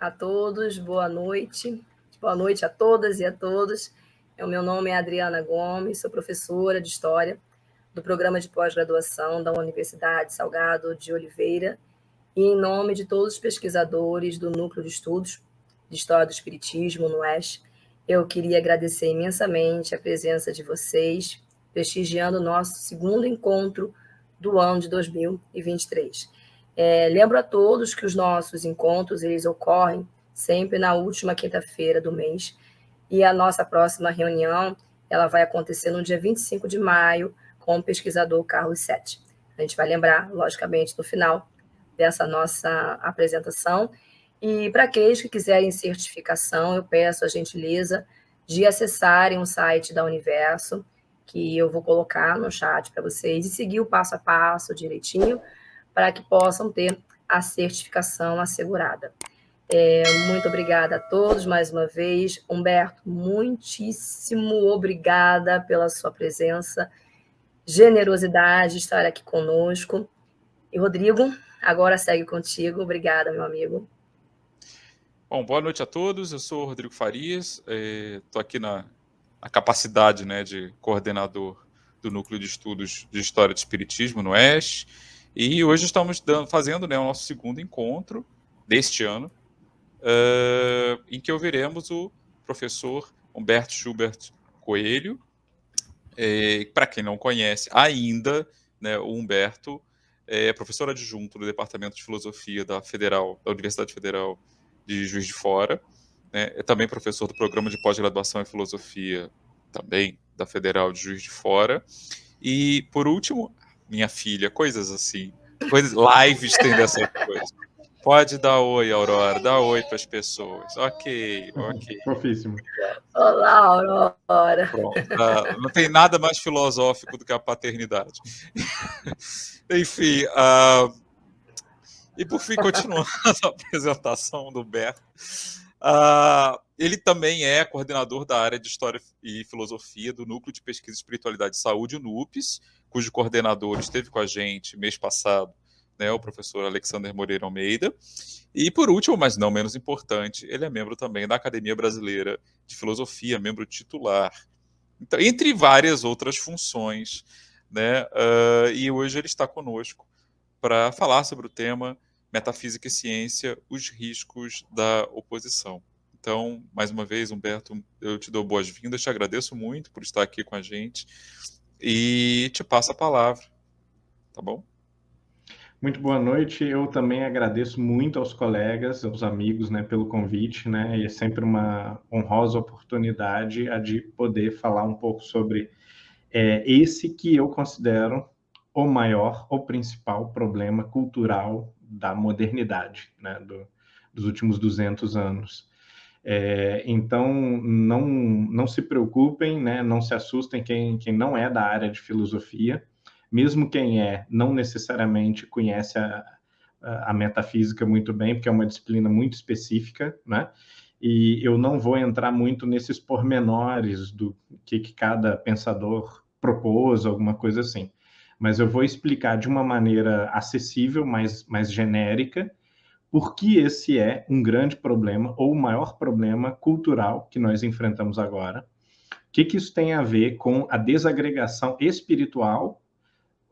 a todos, boa noite. Boa noite a todas e a todos. O meu nome é Adriana Gomes, sou professora de História do Programa de Pós-Graduação da Universidade Salgado de Oliveira e em nome de todos os pesquisadores do Núcleo de Estudos de História do Espiritismo, no UESC, eu queria agradecer imensamente a presença de vocês, prestigiando o nosso segundo encontro do ano de 2023. Lembro a todos que os nossos encontros eles ocorrem sempre na última quinta-feira do mês e a nossa próxima reunião ela vai acontecer no dia 25 de maio com o pesquisador Carlos Sete. A gente vai lembrar, logicamente, no final dessa nossa apresentação. E para aqueles que quiserem certificação, eu peço a gentileza de acessarem o site da Universo, que eu vou colocar no chat para vocês, e seguir o passo a passo direitinho, para que possam ter a certificação assegurada. Muito obrigada a todos mais uma vez. Humberto, muitíssimo obrigada pela sua presença, generosidade de estar aqui conosco. E, Rodrigo, agora segue contigo. Obrigada, meu amigo. Bom, boa noite a todos. Eu sou o Rodrigo Farias. Estou aqui na capacidade, né, de coordenador do Núcleo de Estudos de História do Espiritismo, no UESC. E hoje estamos fazendo, né, o nosso segundo encontro deste ano, em que ouviremos o professor Humberto Schubert Coelho. Para quem não conhece ainda, né, o Humberto é professor adjunto do Departamento de Filosofia da Universidade Federal de Juiz de Fora, né, é também professor do Programa de Pós-Graduação em Filosofia, também da Federal de Juiz de Fora. E, por último, minha filha, coisas assim, lives tem dessas coisas. Pode dar oi, Aurora, dá oi para as pessoas. Ok. Profíssimo. Olá, Aurora. Pronto. Não tem nada mais filosófico do que a paternidade. Enfim, e por fim, continuando a apresentação do Humberto, ele também é coordenador da área de História e Filosofia do Núcleo de Pesquisa, Espiritualidade e Saúde, o NUPES, cujo coordenador esteve com a gente mês passado, né, o professor Alexander Moreira Almeida. E, por último, mas não menos importante, ele é membro também da Academia Brasileira de Filosofia, membro titular, então, entre várias outras funções, né, e hoje ele está conosco para falar sobre o tema Metafísica e Ciência, os riscos da oposição. Então, mais uma vez, Humberto, eu te dou boas-vindas, te agradeço muito por estar aqui com a gente e te passo a palavra, tá bom? Muito boa noite, eu também agradeço muito aos colegas, aos amigos, né, pelo convite, né, e é sempre uma honrosa oportunidade a de poder falar um pouco sobre esse que eu considero o maior, o principal problema cultural da modernidade, né, dos últimos 200 anos. Então, não se preocupem, né, não se assustem quem não é da área de filosofia, mesmo quem não necessariamente conhece a metafísica muito bem, porque é uma disciplina muito específica, né? E eu não vou entrar muito nesses pormenores do que cada pensador propôs, alguma coisa assim. Mas eu vou explicar de uma maneira acessível, mais genérica, por que esse é um grande problema, ou o maior problema cultural que nós enfrentamos agora. O que isso tem a ver com a desagregação espiritual,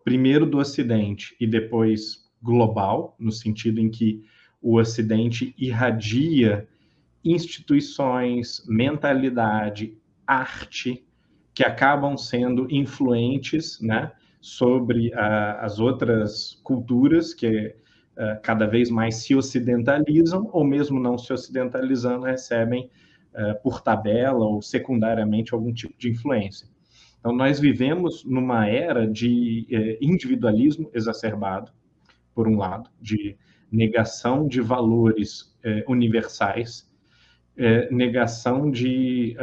primeiro do Ocidente e depois global, no sentido em que o Ocidente irradia instituições, mentalidade, arte, que acabam sendo influentes, né, sobre as outras culturas que cada vez mais se ocidentalizam, ou mesmo não se ocidentalizando, recebem por tabela ou secundariamente algum tipo de influência. Então, nós vivemos numa era de individualismo exacerbado, por um lado, de negação de valores universais, negação de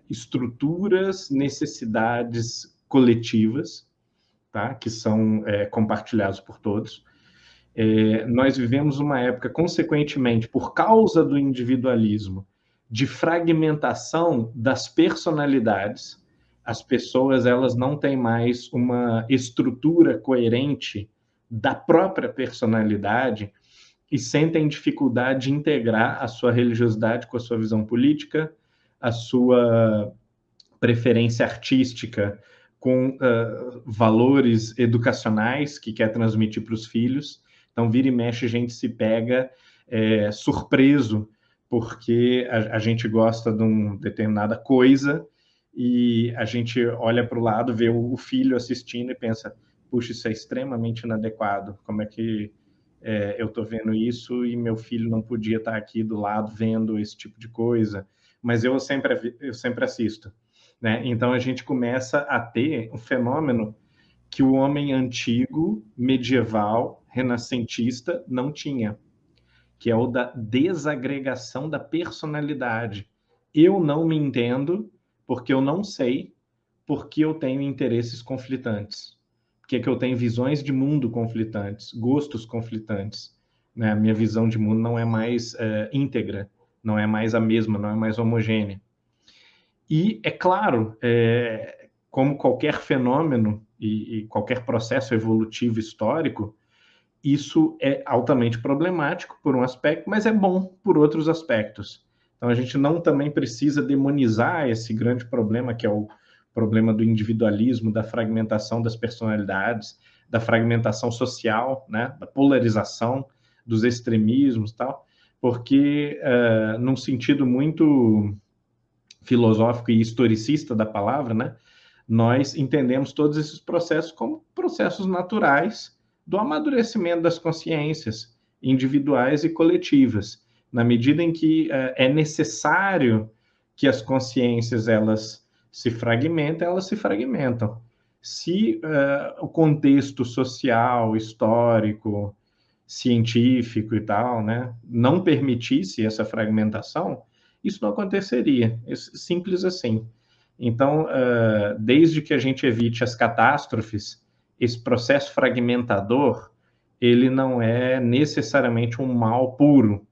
estruturas, necessidades coletivas, tá? Que são compartilhadas por todos. Nós vivemos uma época, consequentemente, por causa do individualismo, de fragmentação das personalidades. As pessoas elas não têm mais uma estrutura coerente da própria personalidade e sentem dificuldade de integrar a sua religiosidade com a sua visão política, a sua preferência artística com valores educacionais que quer transmitir para os filhos. Então, vira e mexe, a gente se pega surpreso porque a gente gosta de uma determinada coisa e a gente olha para o lado, vê o filho assistindo e pensa, puxa, isso é extremamente inadequado, como é que eu estou vendo isso e meu filho não podia estar aqui do lado vendo esse tipo de coisa, mas eu sempre assisto, né? Então a gente começa a ter um fenômeno que o homem antigo, medieval, renascentista não tinha, que é o da desagregação da personalidade. Eu não me entendo porque eu não sei, porque eu tenho interesses conflitantes, porque eu tenho visões de mundo conflitantes, gostos conflitantes. Né? A minha visão de mundo não é mais íntegra, não é mais a mesma, não é mais homogênea. E, é claro, como qualquer fenômeno e qualquer processo evolutivo histórico, isso é altamente problemático por um aspecto, mas é bom por outros aspectos. Então a gente não também precisa demonizar esse grande problema, que é o problema do individualismo, da fragmentação das personalidades, da fragmentação social, né, da polarização, dos extremismos e tal, porque, num sentido muito filosófico e historicista da palavra, né, nós entendemos todos esses processos como processos naturais do amadurecimento das consciências individuais e coletivas, na medida em que é necessário que as consciências elas se fragmentem, elas se fragmentam. Se o contexto social, histórico, científico e tal, né, não permitisse essa fragmentação, isso não aconteceria. É simples assim. Então, desde que a gente evite as catástrofes, esse processo fragmentador, ele não é necessariamente um mal puro.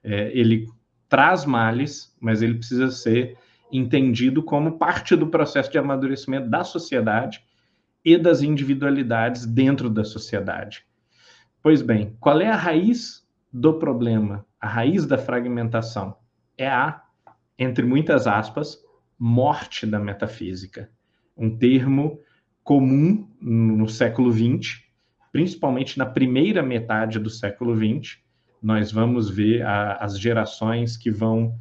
Ele traz males, mas ele precisa ser entendido como parte do processo de amadurecimento da sociedade e das individualidades dentro da sociedade. Pois bem, qual é a raiz do problema? A raiz da fragmentação é entre muitas aspas, morte da metafísica. Um termo comum no século XX, principalmente na primeira metade do século XX. Nós vamos ver as gerações que vão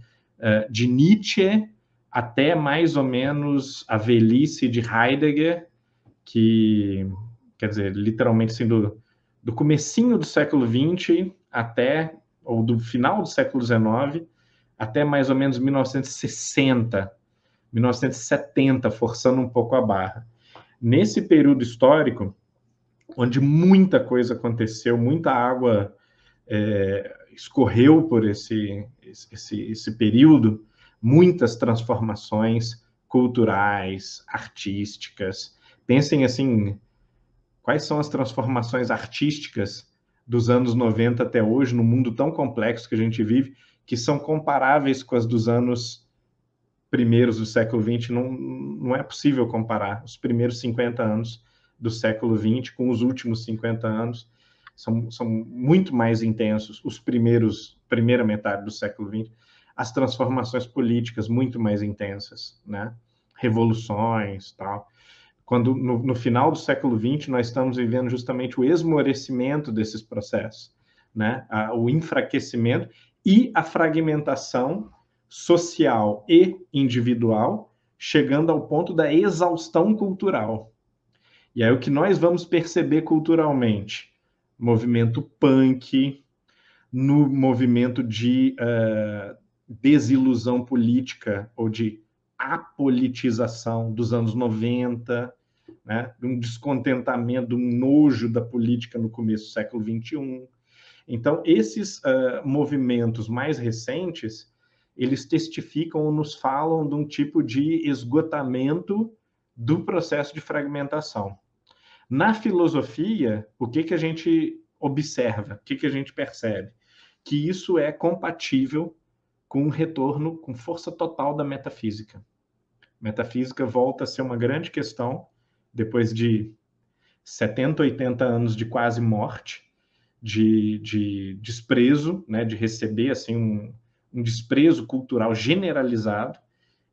de Nietzsche até mais ou menos a velhice de Heidegger, que, quer dizer, literalmente assim, do comecinho do século XX até, ou do final do século XIX, até mais ou menos 1960, 1970, forçando um pouco a barra. Nesse período histórico, onde muita coisa aconteceu, muita água escorreu por esse período, muitas transformações culturais, artísticas. Pensem assim, quais são as transformações artísticas dos anos 90 até hoje, no mundo tão complexo que a gente vive, que são comparáveis com as dos anos primeiros do século XX. Não é possível comparar os primeiros 50 anos do século XX com os últimos 50 anos. São muito mais intensos os primeira metade do século XX. As transformações políticas muito mais intensas, né? Revoluções, tal. Quando no final do século XX nós estamos vivendo justamente o esmorecimento desses processos, né? O enfraquecimento e a fragmentação social e individual, chegando ao ponto da exaustão cultural. E aí o que nós vamos perceber culturalmente? Movimento punk, no movimento de desilusão política ou de apolitização dos anos 90, né? Um descontentamento, um nojo da política no começo do século XXI. Então, esses movimentos mais recentes, eles testificam ou nos falam de um tipo de esgotamento do processo de fragmentação. Na filosofia, o que a gente observa, o que a gente percebe? Que isso é compatível com um retorno com força total da metafísica. Metafísica volta a ser uma grande questão depois de 70, 80 anos de quase morte, de desprezo, né, de receber assim, um desprezo cultural generalizado,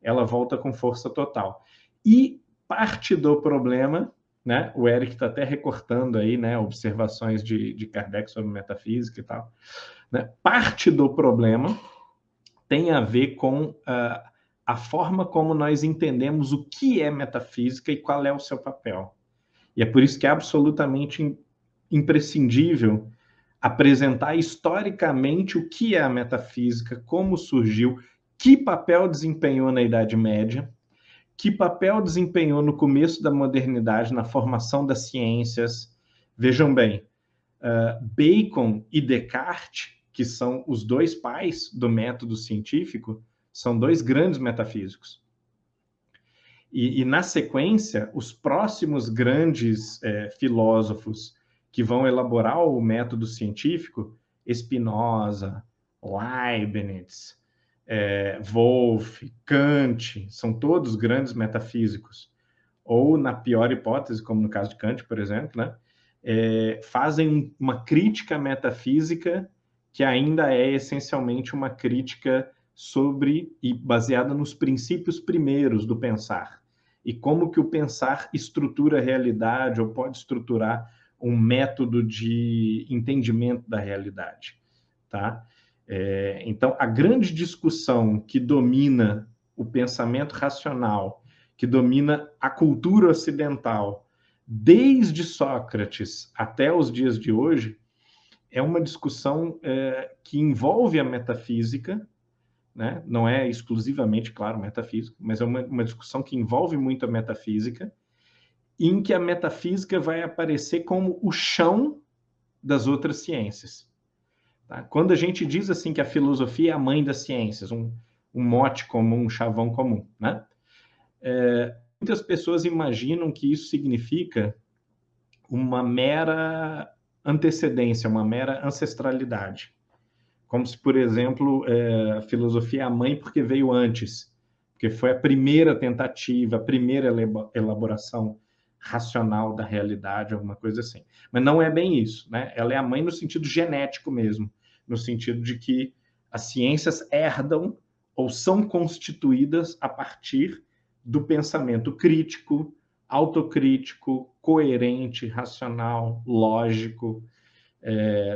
ela volta com força total. E parte do problema, né, o Eric está até recortando aí, né, observações de Kardec sobre metafísica e tal, né, parte do problema tem a ver com a forma como nós entendemos o que é metafísica e qual é o seu papel. E é por isso que é absolutamente imprescindível apresentar historicamente o que é a metafísica, como surgiu, que papel desempenhou na Idade Média, que papel desempenhou no começo da modernidade, na formação das ciências. Vejam bem, Bacon e Descartes, que são os dois pais do método científico, são dois grandes metafísicos. E na sequência, os próximos grandes filósofos que vão elaborar o método científico, Spinoza, Leibniz, Wolff, Kant, são todos grandes metafísicos. Ou, na pior hipótese, como no caso de Kant, por exemplo, né, fazem uma crítica metafísica que ainda é essencialmente uma crítica sobre e baseada nos princípios primeiros do pensar. E como que o pensar estrutura a realidade ou pode estruturar um método de entendimento da realidade, tá? Então, a grande discussão que domina o pensamento racional, que domina a cultura ocidental, desde Sócrates até os dias de hoje, é uma discussão que envolve a metafísica, né? Não é exclusivamente, claro, metafísica, mas é uma discussão que envolve muito a metafísica, em que a metafísica vai aparecer como o chão das outras ciências. Tá? Quando a gente diz assim que a filosofia é a mãe das ciências, um mote comum, um chavão comum, né? Muitas pessoas imaginam que isso significa uma mera antecedência, uma mera ancestralidade. Como se, por exemplo, a filosofia é a mãe porque veio antes, porque foi a primeira tentativa, a primeira elaboração racional da realidade, alguma coisa assim. Mas não é bem isso, né? Ela é a mãe no sentido genético mesmo, no sentido de que as ciências herdam ou são constituídas a partir do pensamento crítico, autocrítico, coerente, racional, lógico,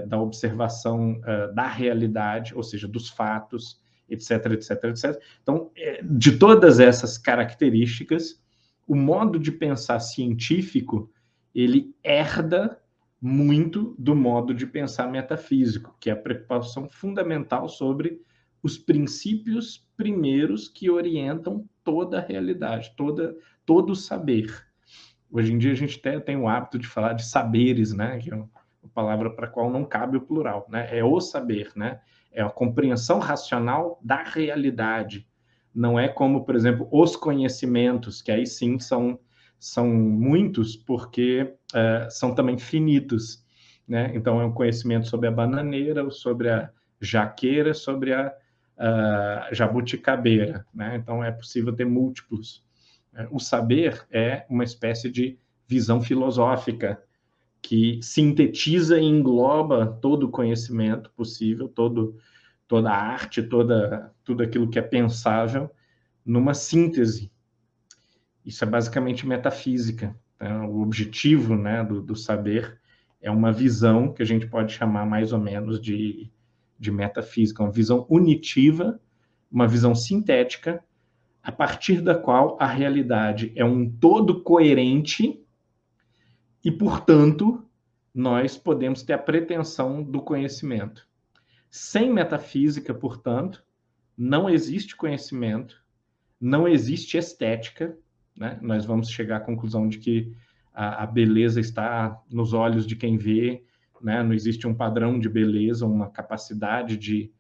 da observação da realidade, ou seja, dos fatos, etc, etc, etc. Então, de todas essas características, o modo de pensar científico, ele herda muito do modo de pensar metafísico, que é a preocupação fundamental sobre os princípios primeiros que orientam toda a realidade, todo o saber. Hoje em dia a gente tem o hábito de falar de saberes, né? Que é uma palavra para a qual não cabe o plural, né? É o saber, né? É a compreensão racional da realidade. Não é como, por exemplo, os conhecimentos, que aí sim são muitos, porque são também finitos, né? Então, é um conhecimento sobre a bananeira, sobre a jaqueira, sobre a jabuticabeira, né? Então, é possível ter múltiplos. O saber é uma espécie de visão filosófica que sintetiza e engloba todo o conhecimento possível, toda a arte, tudo aquilo que é pensável, numa síntese. Isso é basicamente metafísica. Né? O objetivo, né, do saber é uma visão que a gente pode chamar mais ou menos de metafísica, uma visão unitiva, uma visão sintética, a partir da qual a realidade é um todo coerente e, portanto, nós podemos ter a pretensão do conhecimento. Sem metafísica, portanto, não existe conhecimento, não existe estética, né? Nós vamos chegar à conclusão de que a beleza está nos olhos de quem vê, né? Não existe um padrão de beleza, uma capacidade de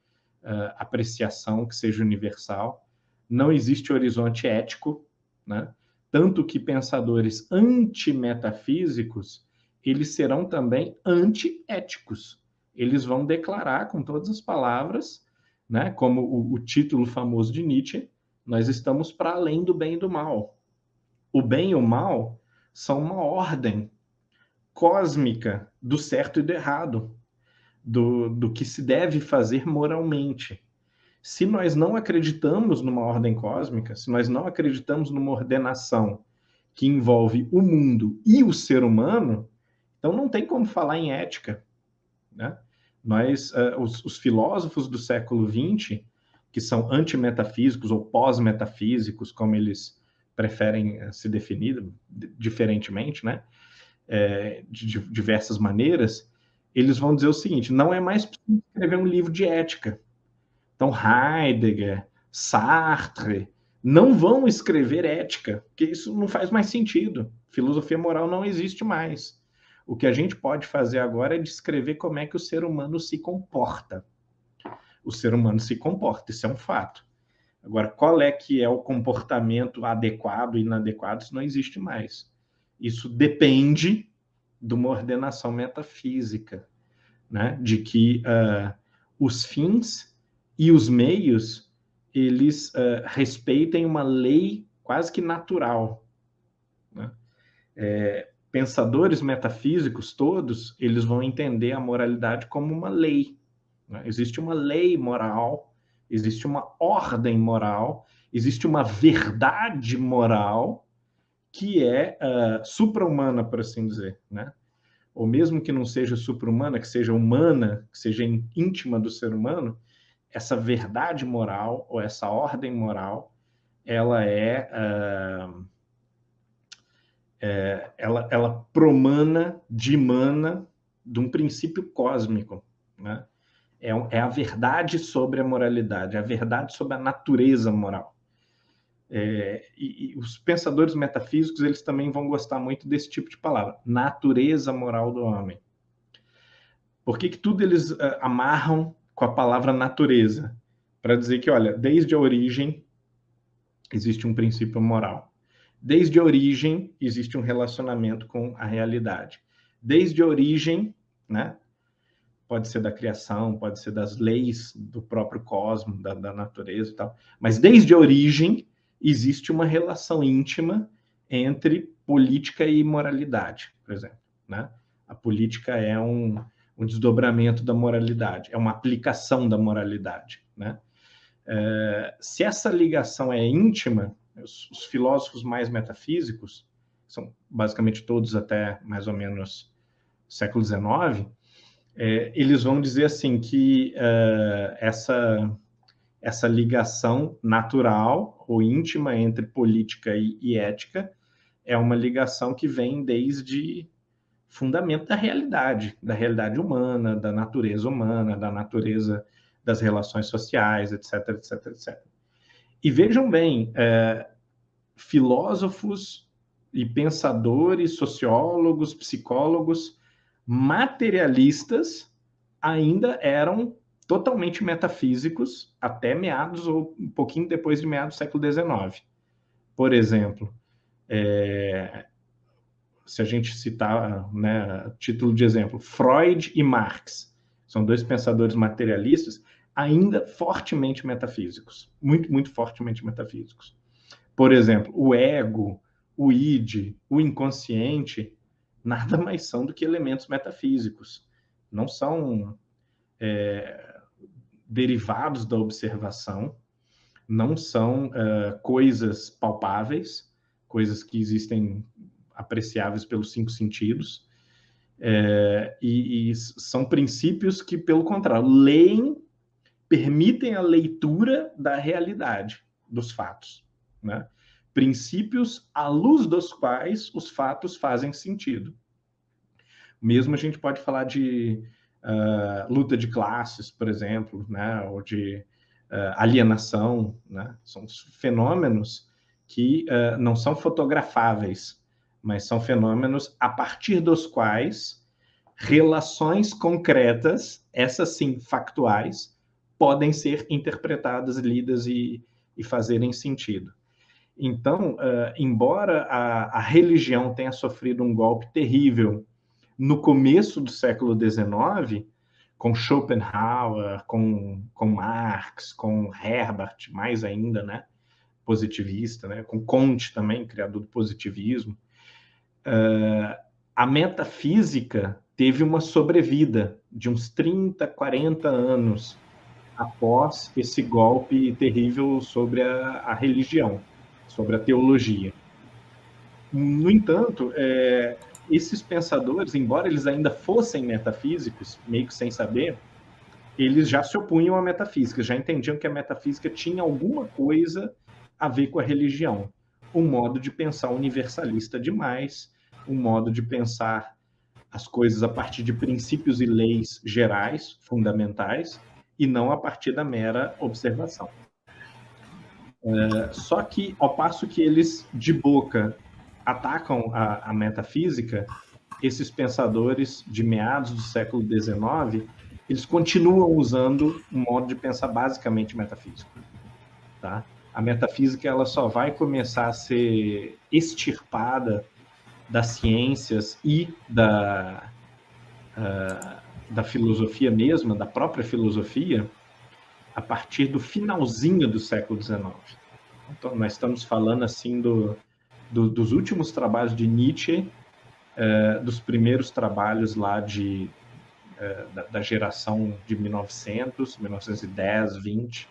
apreciação que seja universal. Não existe horizonte ético, né? Tanto que pensadores antimetafísicos, eles serão também antiéticos. Eles vão declarar com todas as palavras, né, como o título famoso de Nietzsche, nós estamos para além do bem e do mal. O bem e o mal são uma ordem cósmica do certo e do errado. do que se deve fazer moralmente. Se nós não acreditamos numa ordem cósmica, se nós não acreditamos numa ordenação que envolve o mundo e o ser humano, então não tem como falar em ética, né? Os filósofos do século XX, que são antimetafísicos ou pós-metafísicos, como eles preferem se definir diferentemente, né? De diversas maneiras, eles vão dizer o seguinte: não é mais possível escrever um livro de ética. Então, Heidegger, Sartre, não vão escrever ética, porque isso não faz mais sentido. Filosofia moral não existe mais. O que a gente pode fazer agora é descrever como é que o ser humano se comporta. O ser humano se comporta, isso é um fato. Agora, qual é que é o comportamento adequado e inadequado? Isso não existe mais. Isso depende de uma ordenação metafísica, né? De que os fins e os meios, eles respeitem uma lei quase que natural, né? Pensadores metafísicos todos, eles vão entender a moralidade como uma lei, né? Existe uma lei moral, existe uma ordem moral, existe uma verdade moral que é supra-humana, por assim dizer, né? Ou mesmo que não seja supra-humana, que seja humana, que seja íntima do ser humano, essa verdade moral ou essa ordem moral, ela ela promana, dimana de um princípio cósmico, né? É a verdade sobre a moralidade, é a verdade sobre a natureza moral. E os pensadores metafísicos, eles também vão gostar muito desse tipo de palavra, natureza moral do homem. Por que tudo eles amarram com a palavra natureza? Para dizer que, olha, desde a origem existe um princípio moral. Desde a origem existe um relacionamento com a realidade. Desde a origem, né? Pode ser da criação, pode ser das leis do próprio cosmos, da natureza e tal. Mas desde a origem existe uma relação íntima entre política e moralidade, por exemplo, né? A política é um desdobramento da moralidade, é uma aplicação da moralidade, né? Se essa ligação é íntima, os filósofos mais metafísicos, são basicamente todos até mais ou menos século XIX, eles vão dizer assim que essa ligação natural ou íntima entre política e ética é uma ligação que vem desde fundamento da realidade humana, da natureza humana, da natureza das relações sociais, etc, etc, etc. E vejam bem, filósofos e pensadores, sociólogos, psicólogos, materialistas ainda eram totalmente metafísicos até meados ou um pouquinho depois de meados do século XIX. Por exemplo, se a gente citar, né, título de exemplo, Freud e Marx, são dois pensadores materialistas ainda fortemente metafísicos, muito, muito fortemente metafísicos. Por exemplo, o ego, o id, o inconsciente, nada mais são do que elementos metafísicos. Não são derivados da observação, não são coisas palpáveis, coisas que existem apreciáveis pelos 5 sentidos, e são princípios que, pelo contrário, permitem a leitura da realidade, dos fatos, né? Princípios à luz dos quais os fatos fazem sentido. Mesmo a gente pode falar de luta de classes, por exemplo, né? Ou de alienação, né? São fenômenos que não são fotografáveis, mas são fenômenos a partir dos quais relações concretas, essas sim factuais, podem ser interpretadas, lidas e fazerem sentido. Então, embora a religião tenha sofrido um golpe terrível no começo do século XIX, com Schopenhauer, com Marx, com Herbart, mais ainda, né, positivista, né, com Comte também, criador do positivismo, a metafísica teve uma sobrevida de uns 30, 40 anos após esse golpe terrível sobre a religião, sobre a teologia. No entanto, esses pensadores, embora eles ainda fossem metafísicos, meio que sem saber, eles já se opunham à metafísica, já entendiam que a metafísica tinha alguma coisa a ver com a religião. Um modo de pensar universalista demais, um modo de pensar as coisas a partir de princípios e leis gerais, fundamentais, e não a partir da mera observação. Só que, ao passo que eles, de boca, atacam a metafísica, esses pensadores de meados do século XIX, eles continuam usando um modo de pensar basicamente metafísico. Tá? A metafísica ela só vai começar a ser extirpada das ciências e da filosofia mesma, da própria filosofia, a partir do finalzinho do século XIX. Então, nós estamos falando assim dos últimos trabalhos de Nietzsche, dos primeiros trabalhos lá da geração de 1900, 1910, 20,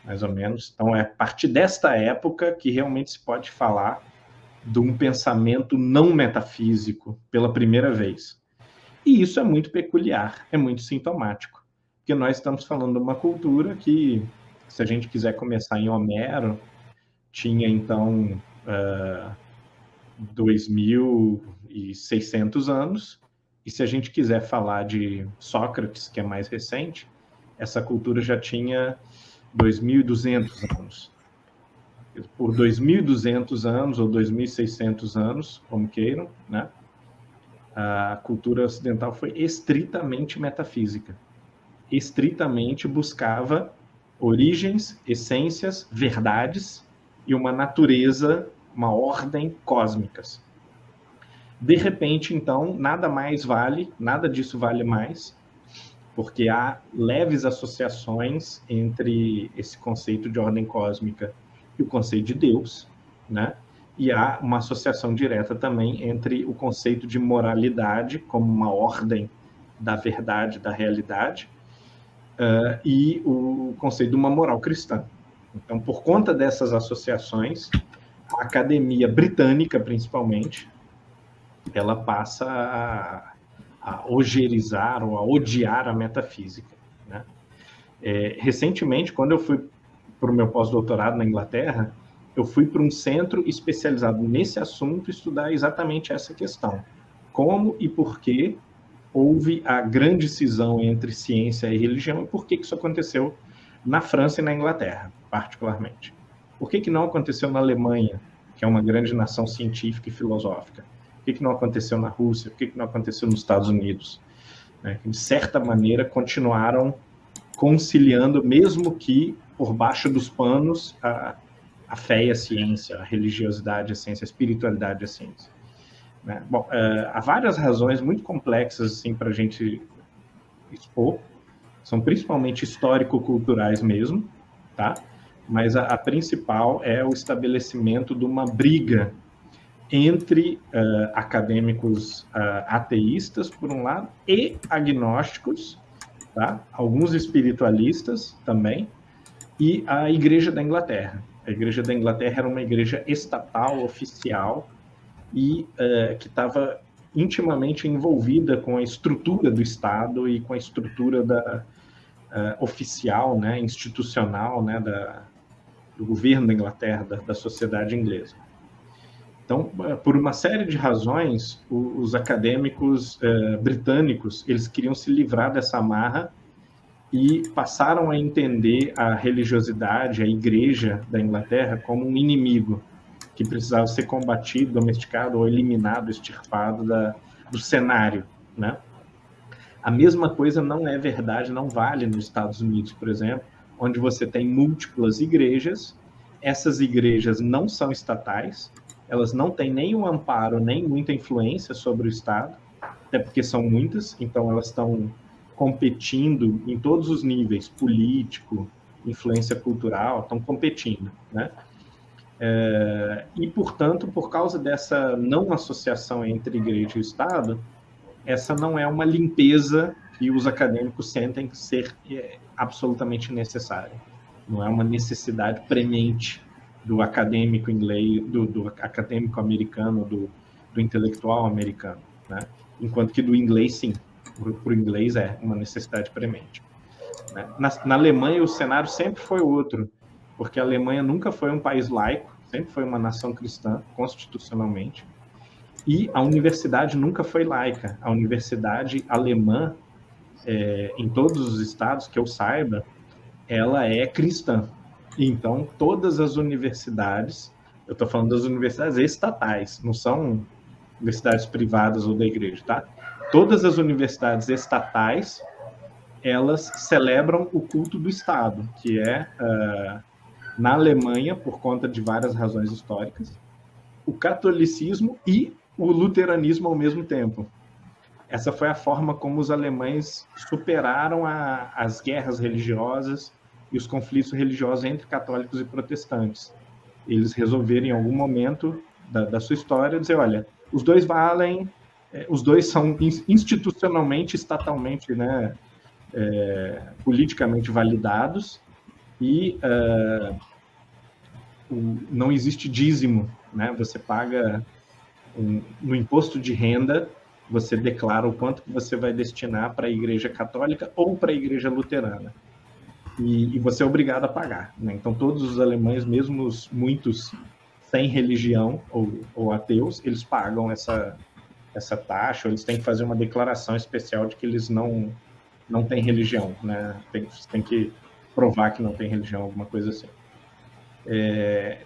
mais ou menos. Então, é a partir desta época que realmente se pode falar de um pensamento não metafísico pela primeira vez. E isso é muito peculiar, é muito sintomático, porque nós estamos falando de uma cultura que, se a gente quiser começar em Homero, tinha, então, 2.600 anos, e se a gente quiser falar de Sócrates, que é mais recente, essa cultura já tinha 2.200 anos. Por 2.200 anos ou 2.600 anos, como queiram, né? A cultura ocidental foi estritamente metafísica. Estritamente buscava origens, essências, verdades e uma natureza, uma ordem cósmicas. De repente, então, nada disso vale mais, porque há leves associações entre esse conceito de ordem cósmica e o conceito de Deus, né? E há uma associação direta também entre o conceito de moralidade, como uma ordem da verdade, da realidade, e o conceito de uma moral cristã. Então, por conta dessas associações, a academia britânica, principalmente, ela passa a ogerizar ou a odiar a metafísica, né? Recentemente, quando eu fui para o meu pós-doutorado na Inglaterra, eu fui para um centro especializado nesse assunto estudar exatamente essa questão. Como e por que houve a grande cisão entre ciência e religião e por que isso aconteceu na França e na Inglaterra, particularmente. Por que não aconteceu na Alemanha, que é uma grande nação científica e filosófica? Por que não aconteceu na Rússia? Por que não aconteceu nos Estados Unidos? De certa maneira, continuaram conciliando, mesmo que por baixo dos panos, a fé e a ciência, a religiosidade e a ciência, a espiritualidade e a ciência. Bom, há várias razões muito complexas assim, para a gente expor, são principalmente histórico-culturais mesmo, tá? Mas a principal é o estabelecimento de uma briga entre acadêmicos ateístas, por um lado, e agnósticos, tá? Alguns espiritualistas também, e a Igreja da Inglaterra. A Igreja da Inglaterra era uma igreja estatal, oficial, e que estava intimamente envolvida com a estrutura do Estado e com a estrutura oficial, né, institucional, né, do governo da Inglaterra, da sociedade inglesa. Então, por uma série de razões, os acadêmicos britânicos, eles queriam se livrar dessa amarra e passaram a entender a religiosidade, a igreja da Inglaterra, como um inimigo que precisava ser combatido, domesticado ou eliminado, extirpado do cenário, né? A mesma coisa não é verdade, não vale nos Estados Unidos, por exemplo, onde você tem múltiplas igrejas. Essas igrejas não são estatais, elas não têm nenhum amparo, nem muita influência sobre o Estado, até porque são muitas, então elas estão competindo em todos os níveis, político, influência cultural, estão competindo, né? E, portanto, por causa dessa não associação entre igreja e Estado, essa não é uma limpeza que os acadêmicos sentem ser absolutamente necessária. Não é uma necessidade premente do acadêmico inglês, do acadêmico americano, do intelectual americano, né? Enquanto que do inglês, sim. Para o inglês é uma necessidade premente. Né? Na Alemanha, o cenário sempre foi outro, porque a Alemanha nunca foi um país laico, sempre foi uma nação cristã, constitucionalmente, e a universidade nunca foi laica. A universidade alemã, em todos os estados que eu saiba, ela é cristã. Então, todas as universidades, eu estou falando das universidades estatais, não são universidades privadas ou da igreja, tá? Todas as universidades estatais, elas celebram o culto do Estado, que é, na Alemanha, por conta de várias razões históricas, o catolicismo e o luteranismo ao mesmo tempo. Essa foi a forma como os alemães superaram as guerras religiosas e os conflitos religiosos entre católicos e protestantes. Eles resolveram, em algum momento da sua história, dizer, olha, os dois valem, os dois são institucionalmente, estatalmente, né, politicamente validados, e não existe dízimo, né? Você paga no imposto de renda, você declara o quanto que você vai destinar para a Igreja Católica ou para a Igreja Luterana. E você é obrigado a pagar, né? Então, todos os alemães, mesmo muitos sem religião ou ateus, eles pagam essa taxa, ou eles têm que fazer uma declaração especial de que eles não têm religião, né? Tem que provar que não tem religião, alguma coisa assim.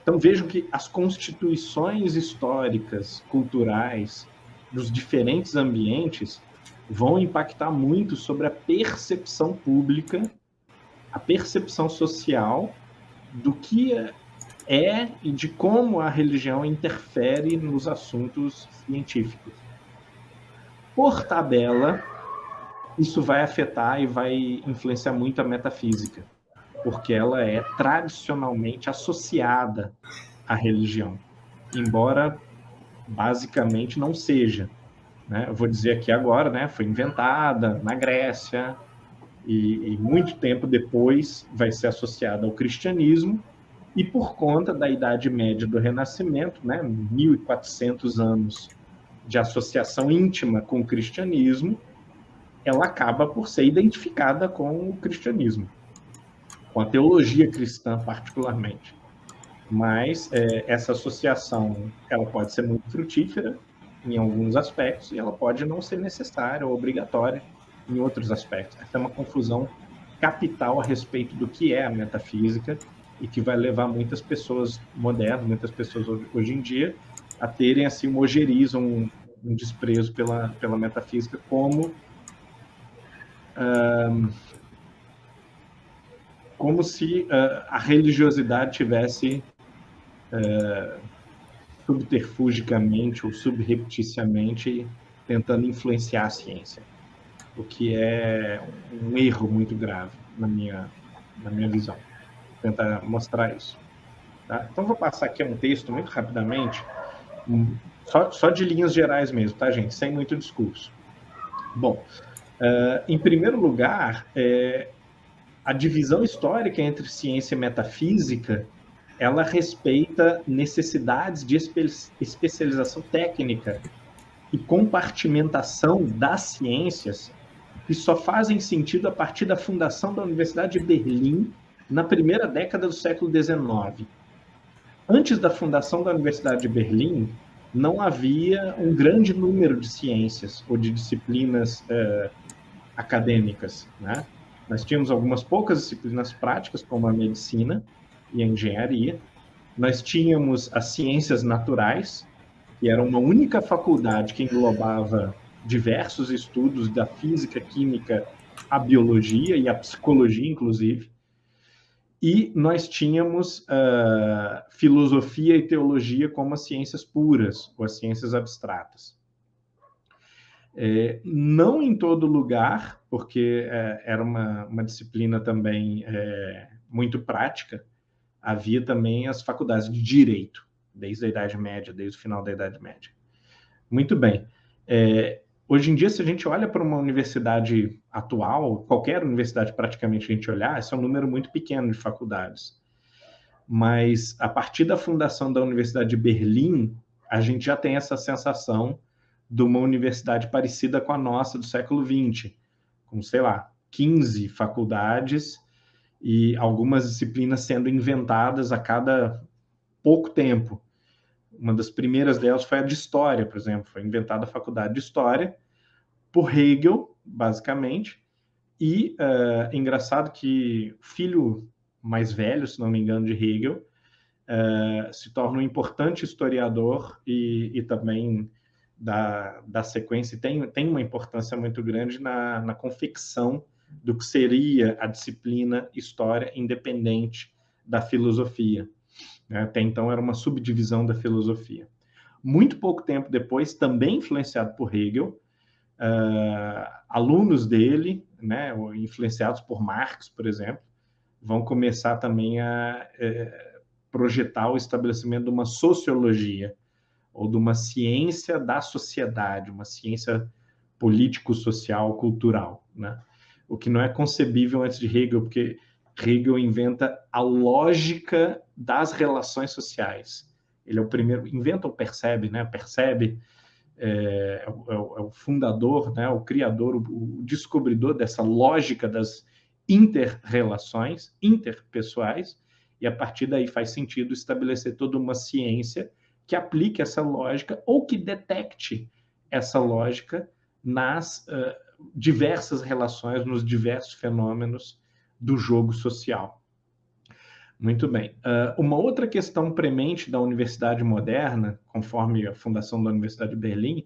Então, vejam que as constituições históricas, culturais, dos diferentes ambientes vão impactar muito sobre a percepção pública, a percepção social do que é e de como a religião interfere nos assuntos científicos. Por tabela, isso vai afetar e vai influenciar muito a metafísica, porque ela é tradicionalmente associada à religião, embora basicamente não seja. Né? Eu vou dizer aqui agora, né? Foi inventada na Grécia e muito tempo depois vai ser associada ao cristianismo, e por conta da Idade Média do Renascimento, né? 1400 anos de associação íntima com o cristianismo, ela acaba por ser identificada com o cristianismo, com a teologia cristã particularmente. Mas essa associação ela pode ser muito frutífera em alguns aspectos e ela pode não ser necessária ou obrigatória em outros aspectos. Essa é uma confusão capital a respeito do que é a metafísica e que vai levar muitas pessoas modernas, muitas pessoas hoje em dia, a terem assim, um ojerizo, um desprezo pela metafísica como se a religiosidade tivesse subterfugicamente ou subrepticiamente tentando influenciar a ciência, o que é um erro muito grave na minha visão. Vou tentar mostrar isso. Tá? Então, vou passar aqui um texto muito rapidamente, só de linhas gerais mesmo, tá, gente? Sem muito discurso. Bom, em primeiro lugar, a divisão histórica entre ciência e metafísica, ela respeita necessidades de especialização técnica e compartimentação das ciências que só fazem sentido a partir da fundação da Universidade de Berlim na primeira década do século XIX. Antes da fundação da Universidade de Berlim, não havia um grande número de ciências ou de disciplinas acadêmicas, né? Nós tínhamos algumas poucas disciplinas práticas, como a medicina e a engenharia. Nós tínhamos as ciências naturais, que era uma única faculdade que englobava diversos estudos da física, química, a biologia e a psicologia, inclusive. E nós tínhamos filosofia e teologia como as ciências puras, ou as ciências abstratas. Não em todo lugar, porque era uma disciplina também muito prática, havia também as faculdades de direito, desde a Idade Média, desde o final da Idade Média. Muito bem. Hoje em dia, se a gente olha para uma universidade atual, qualquer universidade praticamente a gente olhar, esse é um número muito pequeno de faculdades. Mas a partir da fundação da Universidade de Berlim, a gente já tem essa sensação de uma universidade parecida com a nossa do século XX, com, sei lá, 15 faculdades e algumas disciplinas sendo inventadas a cada pouco tempo. Uma das primeiras delas foi a de História, por exemplo. Foi inventada a faculdade de História por Hegel, basicamente. E engraçado que o filho mais velho, se não me engano, de Hegel, se torna um importante historiador e também da sequência, tem uma importância muito grande na confecção do que seria a disciplina História independente da filosofia. Até então era uma subdivisão da filosofia. Muito pouco tempo depois, também influenciado por Hegel, alunos dele, né, influenciados por Marx, por exemplo, vão começar também a projetar o estabelecimento de uma sociologia, ou de uma ciência da sociedade, uma ciência político-social, cultural, né? O que não é concebível antes de Hegel, porque Hegel inventa a lógica das relações sociais. Ele é o primeiro, inventa ou percebe, né? Percebe, é o fundador, né? O criador, o descobridor dessa lógica das inter-relações, interpessoais, e a partir daí faz sentido estabelecer toda uma ciência que aplique essa lógica ou que detecte essa lógica nas diversas relações, nos diversos fenômenos do jogo social. Muito bem. Uma outra questão premente da universidade moderna, conforme a fundação da Universidade de Berlim,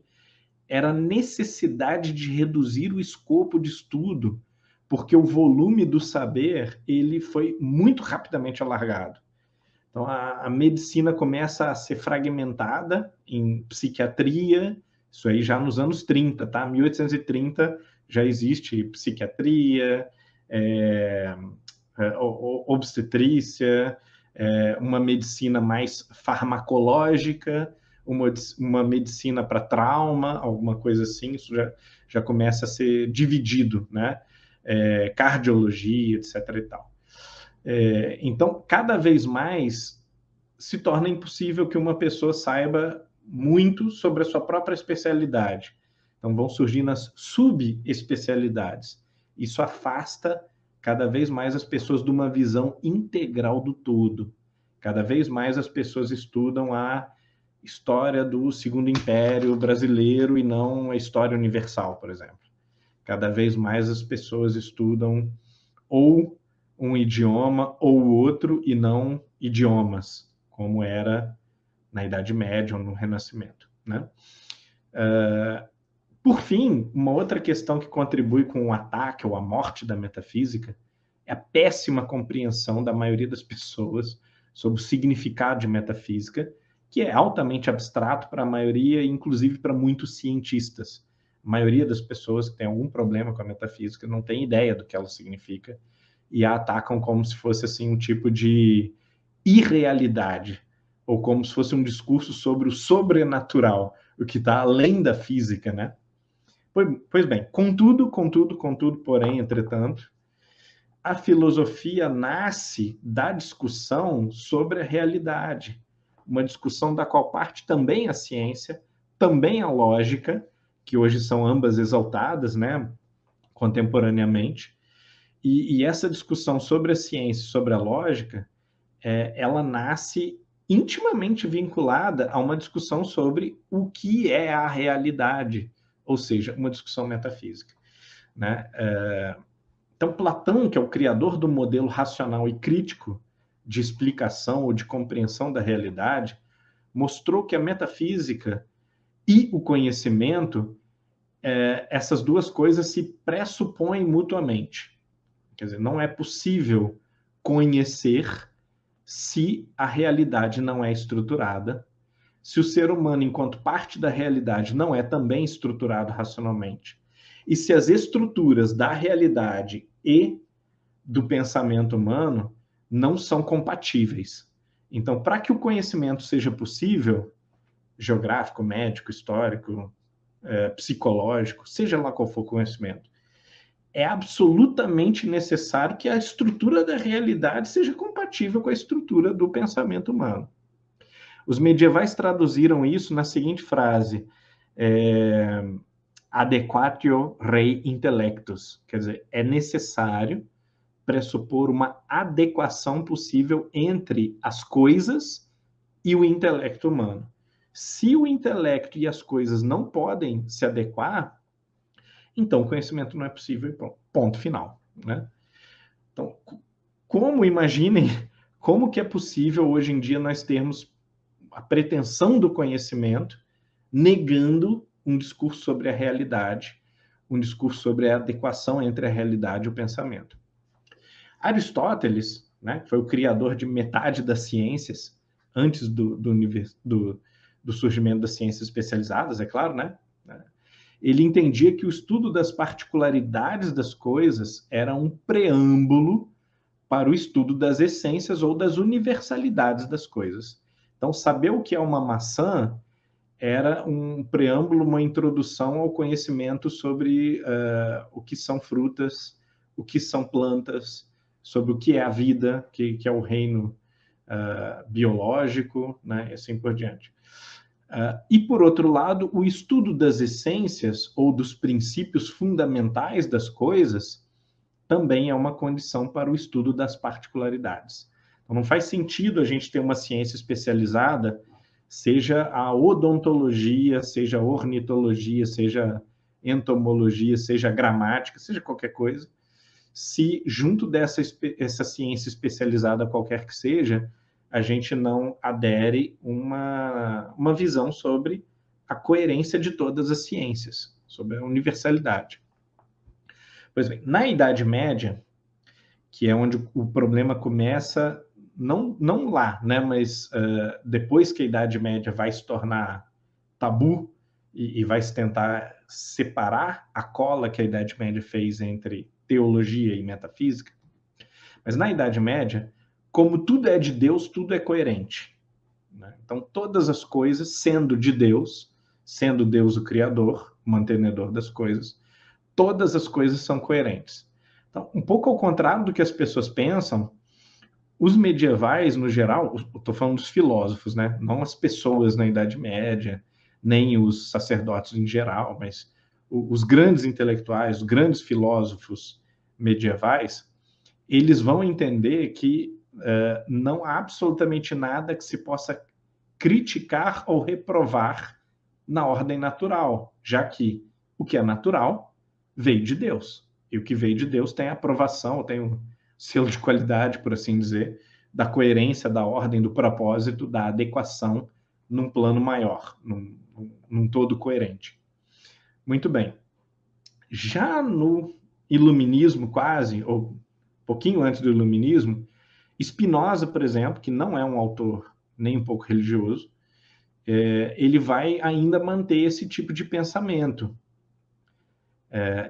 era a necessidade de reduzir o escopo de estudo, porque o volume do saber ele foi muito rapidamente alargado. Então, a medicina começa a ser fragmentada em psiquiatria, isso aí já nos anos 30, tá? 1830 já existe psiquiatria, obstetrícia, uma medicina mais farmacológica, uma medicina para trauma, alguma coisa assim, isso já começa a ser dividido, né? Cardiologia, etc. e tal. Então, cada vez mais se torna impossível que uma pessoa saiba muito sobre a sua própria especialidade. Então, vão surgindo as subespecialidades. Isso afasta cada vez mais as pessoas de uma visão integral do todo. Cada vez mais as pessoas estudam a história do Segundo Império brasileiro e não a história universal, por exemplo. Cada vez mais as pessoas estudam ou um idioma ou outro e não idiomas, como era na Idade Média ou no Renascimento, né? Por fim, uma outra questão que contribui com o ataque ou a morte da metafísica é a péssima compreensão da maioria das pessoas sobre o significado de metafísica, que é altamente abstrato para a maioria, inclusive para muitos cientistas. A maioria das pessoas que tem algum problema com a metafísica não tem ideia do que ela significa e a atacam como se fosse assim um tipo de irrealidade, ou como se fosse um discurso sobre o sobrenatural, o que está além da física, né? Pois bem, contudo, porém, entretanto, a filosofia nasce da discussão sobre a realidade, uma discussão da qual parte também a ciência, também a lógica, que hoje são ambas exaltadas, né, contemporaneamente, e essa discussão sobre a ciência e sobre a lógica, ela nasce intimamente vinculada a uma discussão sobre o que é a realidade, ou seja, uma discussão metafísica, né? Então, Platão, que é o criador do modelo racional e crítico de explicação ou de compreensão da realidade, mostrou que a metafísica e o conhecimento, essas duas coisas se pressupõem mutuamente. Quer dizer, não é possível conhecer se a realidade não é estruturada, se o ser humano, enquanto parte da realidade, não é também estruturado racionalmente, e se as estruturas da realidade e do pensamento humano não são compatíveis. Então, para que o conhecimento seja possível, geográfico, médico, histórico, psicológico, seja lá qual for o conhecimento, é absolutamente necessário que a estrutura da realidade seja compatível com a estrutura do pensamento humano. Os medievais traduziram isso na seguinte frase: adequatio rei intellectus, quer dizer, é necessário pressupor uma adequação possível entre as coisas e o intelecto humano. Se o intelecto e as coisas não podem se adequar, então o conhecimento não é possível, ponto final, né? Então, imaginem, como que é possível hoje em dia nós termos a pretensão do conhecimento negando um discurso sobre a realidade, um discurso sobre a adequação entre a realidade e o pensamento. Aristóteles, né, foi o criador de metade das ciências, antes do surgimento das ciências especializadas, é claro, né? Ele entendia que o estudo das particularidades das coisas era um preâmbulo para o estudo das essências ou das universalidades das coisas. Então, saber o que é uma maçã era um preâmbulo, uma introdução ao conhecimento sobre o que são frutas, o que são plantas, sobre o que é a vida, que é o reino biológico, né, e assim por diante. E, por outro lado, o estudo das essências ou dos princípios fundamentais das coisas também é uma condição para o estudo das particularidades. Então, não faz sentido a gente ter uma ciência especializada, seja a odontologia, seja a ornitologia, seja entomologia, seja a gramática, seja qualquer coisa, se junto dessa ciência especializada, qualquer que seja, a gente não adere uma visão sobre a coerência de todas as ciências, sobre a universalidade. Pois bem, na Idade Média, que é onde o problema começa, não lá, né, mas depois que a Idade Média vai se tornar tabu e vai se tentar separar a cola que a Idade Média fez entre teologia e metafísica, mas na Idade Média, como tudo é de Deus, tudo é coerente, né? Então, todas as coisas, sendo de Deus, sendo Deus o Criador, o mantenedor das coisas, todas as coisas são coerentes. Então, um pouco ao contrário do que as pessoas pensam, os medievais, no geral, estou falando dos filósofos, né? Não as pessoas na Idade Média, nem os sacerdotes em geral, mas os grandes intelectuais, os grandes filósofos medievais, eles vão entender que não há absolutamente nada que se possa criticar ou reprovar na ordem natural, já que o que é natural veio de Deus. E o que veio de Deus tem aprovação, tem um selo de qualidade, por assim dizer, da coerência, da ordem, do propósito, da adequação num plano maior, num todo coerente. Muito bem. Já no iluminismo quase, ou um pouquinho antes do iluminismo, Spinoza, por exemplo, que não é um autor nem um pouco religioso, ele vai ainda manter esse tipo de pensamento,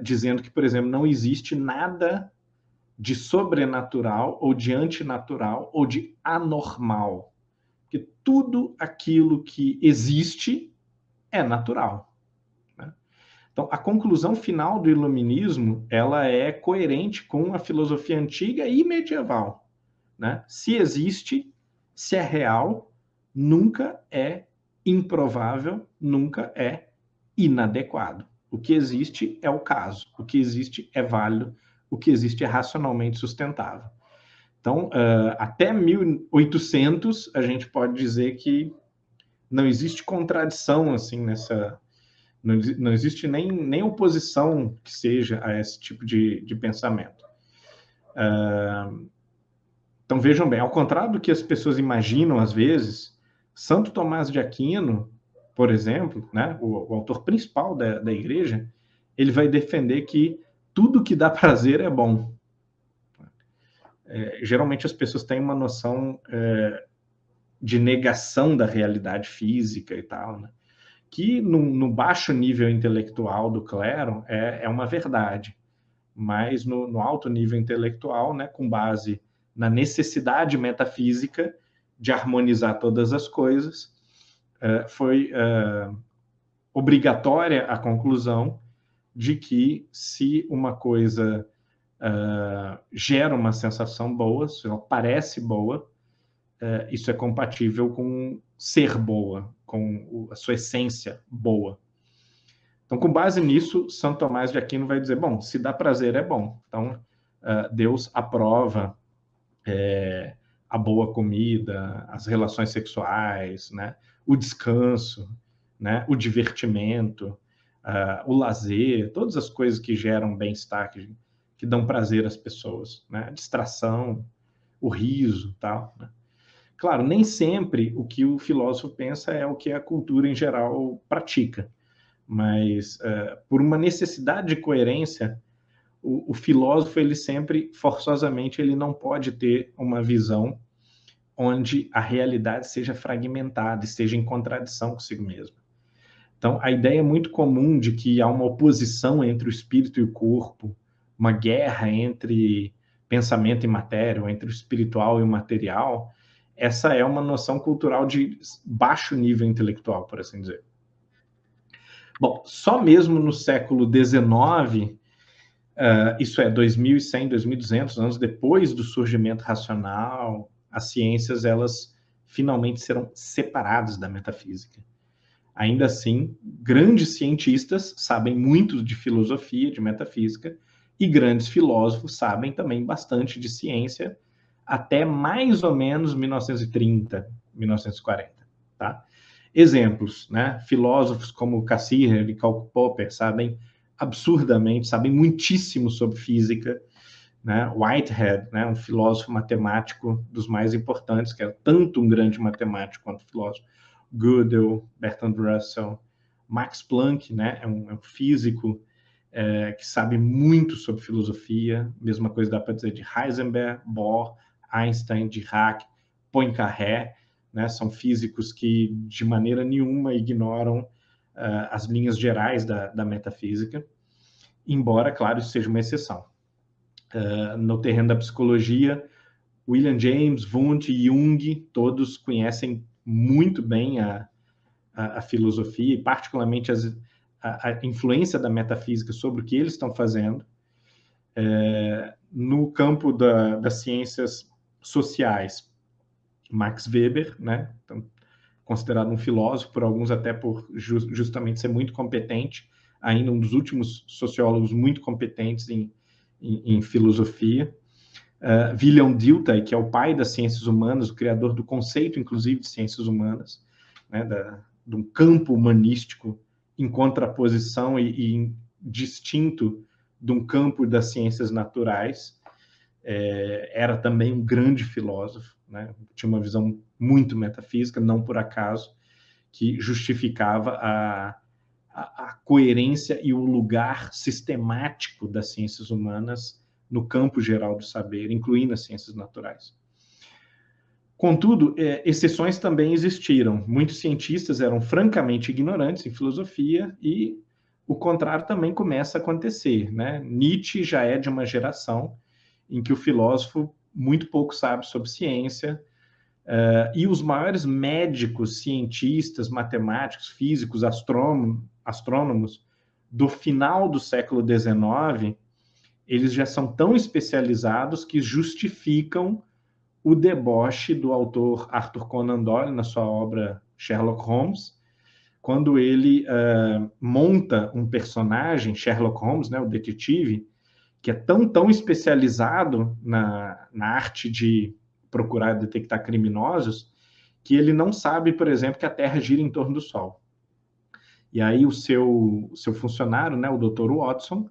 dizendo que, por exemplo, não existe nada de sobrenatural ou de antinatural ou de anormal, porque tudo aquilo que existe é natural. Então, a conclusão final do iluminismo, ela é coerente com a filosofia antiga e medieval, né? Se existe, se é real, nunca é improvável, nunca é inadequado. O que existe é o caso, o que existe é válido, o que existe é racionalmente sustentável. Então, até 1800, a gente pode dizer que não existe contradição assim nessa... Não existe nem oposição que seja a esse tipo de pensamento. Então, vejam bem, ao contrário do que as pessoas imaginam às vezes, Santo Tomás de Aquino, por exemplo, né, o autor principal da igreja, ele vai defender que tudo que dá prazer é bom. Geralmente as pessoas têm uma noção de negação da realidade física e tal, né? Que no baixo nível intelectual do clero é uma verdade, mas no alto nível intelectual, né, com base na necessidade metafísica de harmonizar todas as coisas, foi obrigatória a conclusão de que se uma coisa gera uma sensação boa, se ela parece boa, isso é compatível com ser boa, com a sua essência boa. Então, com base nisso, São Tomás de Aquino vai dizer, bom, se dá prazer é bom. Então, Deus aprova a boa comida, as relações sexuais, né? O descanso, né? O divertimento, o lazer, todas as coisas que geram bem-estar, que dão prazer às pessoas, né? A distração, o riso, tal, né? Claro, nem sempre o que o filósofo pensa é o que a cultura em geral pratica, mas por uma necessidade de coerência, o filósofo, ele sempre, forçosamente, ele não pode ter uma visão onde a realidade seja fragmentada, esteja em contradição consigo mesma. Então, a ideia é muito comum de que há uma oposição entre o espírito e o corpo, uma guerra entre pensamento e matéria, ou entre o espiritual e o material. Essa é uma noção cultural de baixo nível intelectual, por assim dizer. Bom, só mesmo no século XIX, isso é 2100, 2200 anos depois do surgimento racional, as ciências, elas finalmente serão separadas da metafísica. Ainda assim, grandes cientistas sabem muito de filosofia, de metafísica, e grandes filósofos sabem também bastante de ciência, até mais ou menos 1930, 1940, tá? Exemplos, né? Filósofos como Cassirer e Karl Popper sabem absurdamente, sabem muitíssimo sobre física, né? Whitehead, né? Um filósofo matemático dos mais importantes, que é tanto um grande matemático quanto filósofo. Gödel, Bertrand Russell, Max Planck, né? É um físico que sabe muito sobre filosofia. Mesma coisa dá para dizer de Heisenberg, Bohr, Einstein, Dirac, Poincaré, né? São físicos que de maneira nenhuma ignoram as linhas gerais da metafísica, embora, claro, isso seja uma exceção. No terreno da psicologia, William James, Wundt e Jung, todos conhecem muito bem a filosofia e particularmente a influência da metafísica sobre o que eles estão fazendo. No campo das ciências sociais, Max Weber, né? Então, considerado um filósofo, por alguns até por justamente ser muito competente, ainda um dos últimos sociólogos muito competentes em filosofia. William Dilthey, que é o pai das ciências humanas, o criador do conceito, inclusive, de ciências humanas, né, de um campo humanístico em contraposição e distinto de um campo das ciências naturais, era também um grande filósofo, né? Tinha uma visão muito metafísica, não por acaso, que justificava a coerência e o lugar sistemático das ciências humanas no campo geral do saber, incluindo as ciências naturais. Contudo, exceções também existiram. Muitos cientistas eram francamente ignorantes em filosofia e o contrário também começa a acontecer, né? Nietzsche já é de uma geração em que o filósofo muito pouco sabe sobre ciência, e os maiores médicos, cientistas, matemáticos, físicos, astrônomos do final do século XIX, eles já são tão especializados que justificam o deboche do autor Arthur Conan Doyle na sua obra Sherlock Holmes, quando ele monta um personagem, Sherlock Holmes, né, o detetive, que é tão especializado na arte de procurar detectar criminosos, que ele não sabe, por exemplo, que a Terra gira em torno do Sol. E aí o seu funcionário, né, o Dr. Watson,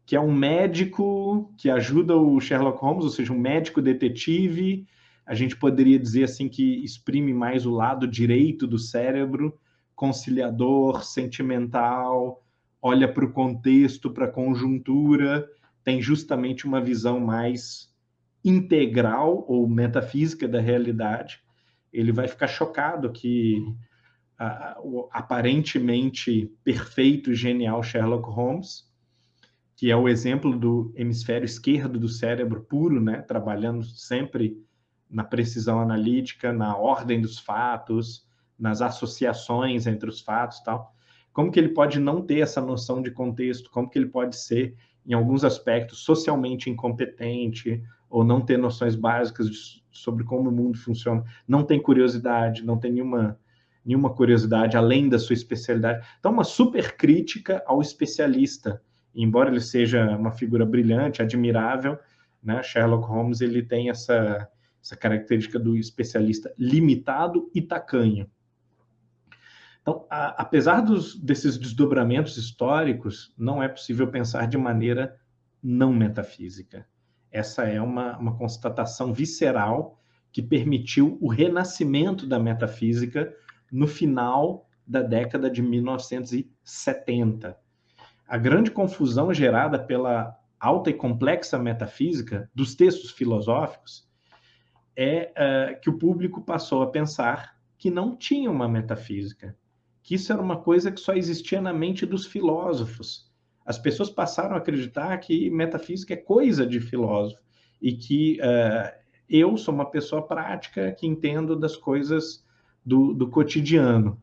que é um médico que ajuda o Sherlock Holmes, ou seja, um médico detetive, a gente poderia dizer assim que exprime mais o lado direito do cérebro, conciliador, sentimental, olha para o contexto, para a conjuntura, tem justamente uma visão mais integral ou metafísica da realidade. Ele vai ficar chocado que o aparentemente perfeito e genial Sherlock Holmes, que é o exemplo do hemisfério esquerdo do cérebro puro, né, trabalhando sempre na precisão analítica, na ordem dos fatos, nas associações entre os fatos e tal. como que ele pode não ter essa noção de contexto, como que ele pode ser, em alguns aspectos, socialmente incompetente, ou não ter noções básicas sobre como o mundo funciona, não tem curiosidade, não tem nenhuma curiosidade além da sua especialidade. Então, uma super crítica ao especialista, embora ele seja uma figura brilhante, admirável, né? Sherlock Holmes ele tem essa característica do especialista limitado e tacanho. Então, apesar desses desdobramentos históricos, não é possível pensar de maneira não metafísica. Essa é uma constatação visceral que permitiu o renascimento da metafísica no final da década de 1970. A grande confusão gerada pela alta e complexa metafísica dos textos filosóficos é que o público passou a pensar que não tinha uma metafísica, que isso era uma coisa que só existia na mente dos filósofos. As pessoas passaram a acreditar que metafísica é coisa de filósofo e que eu sou uma pessoa prática que entendo das coisas do cotidiano.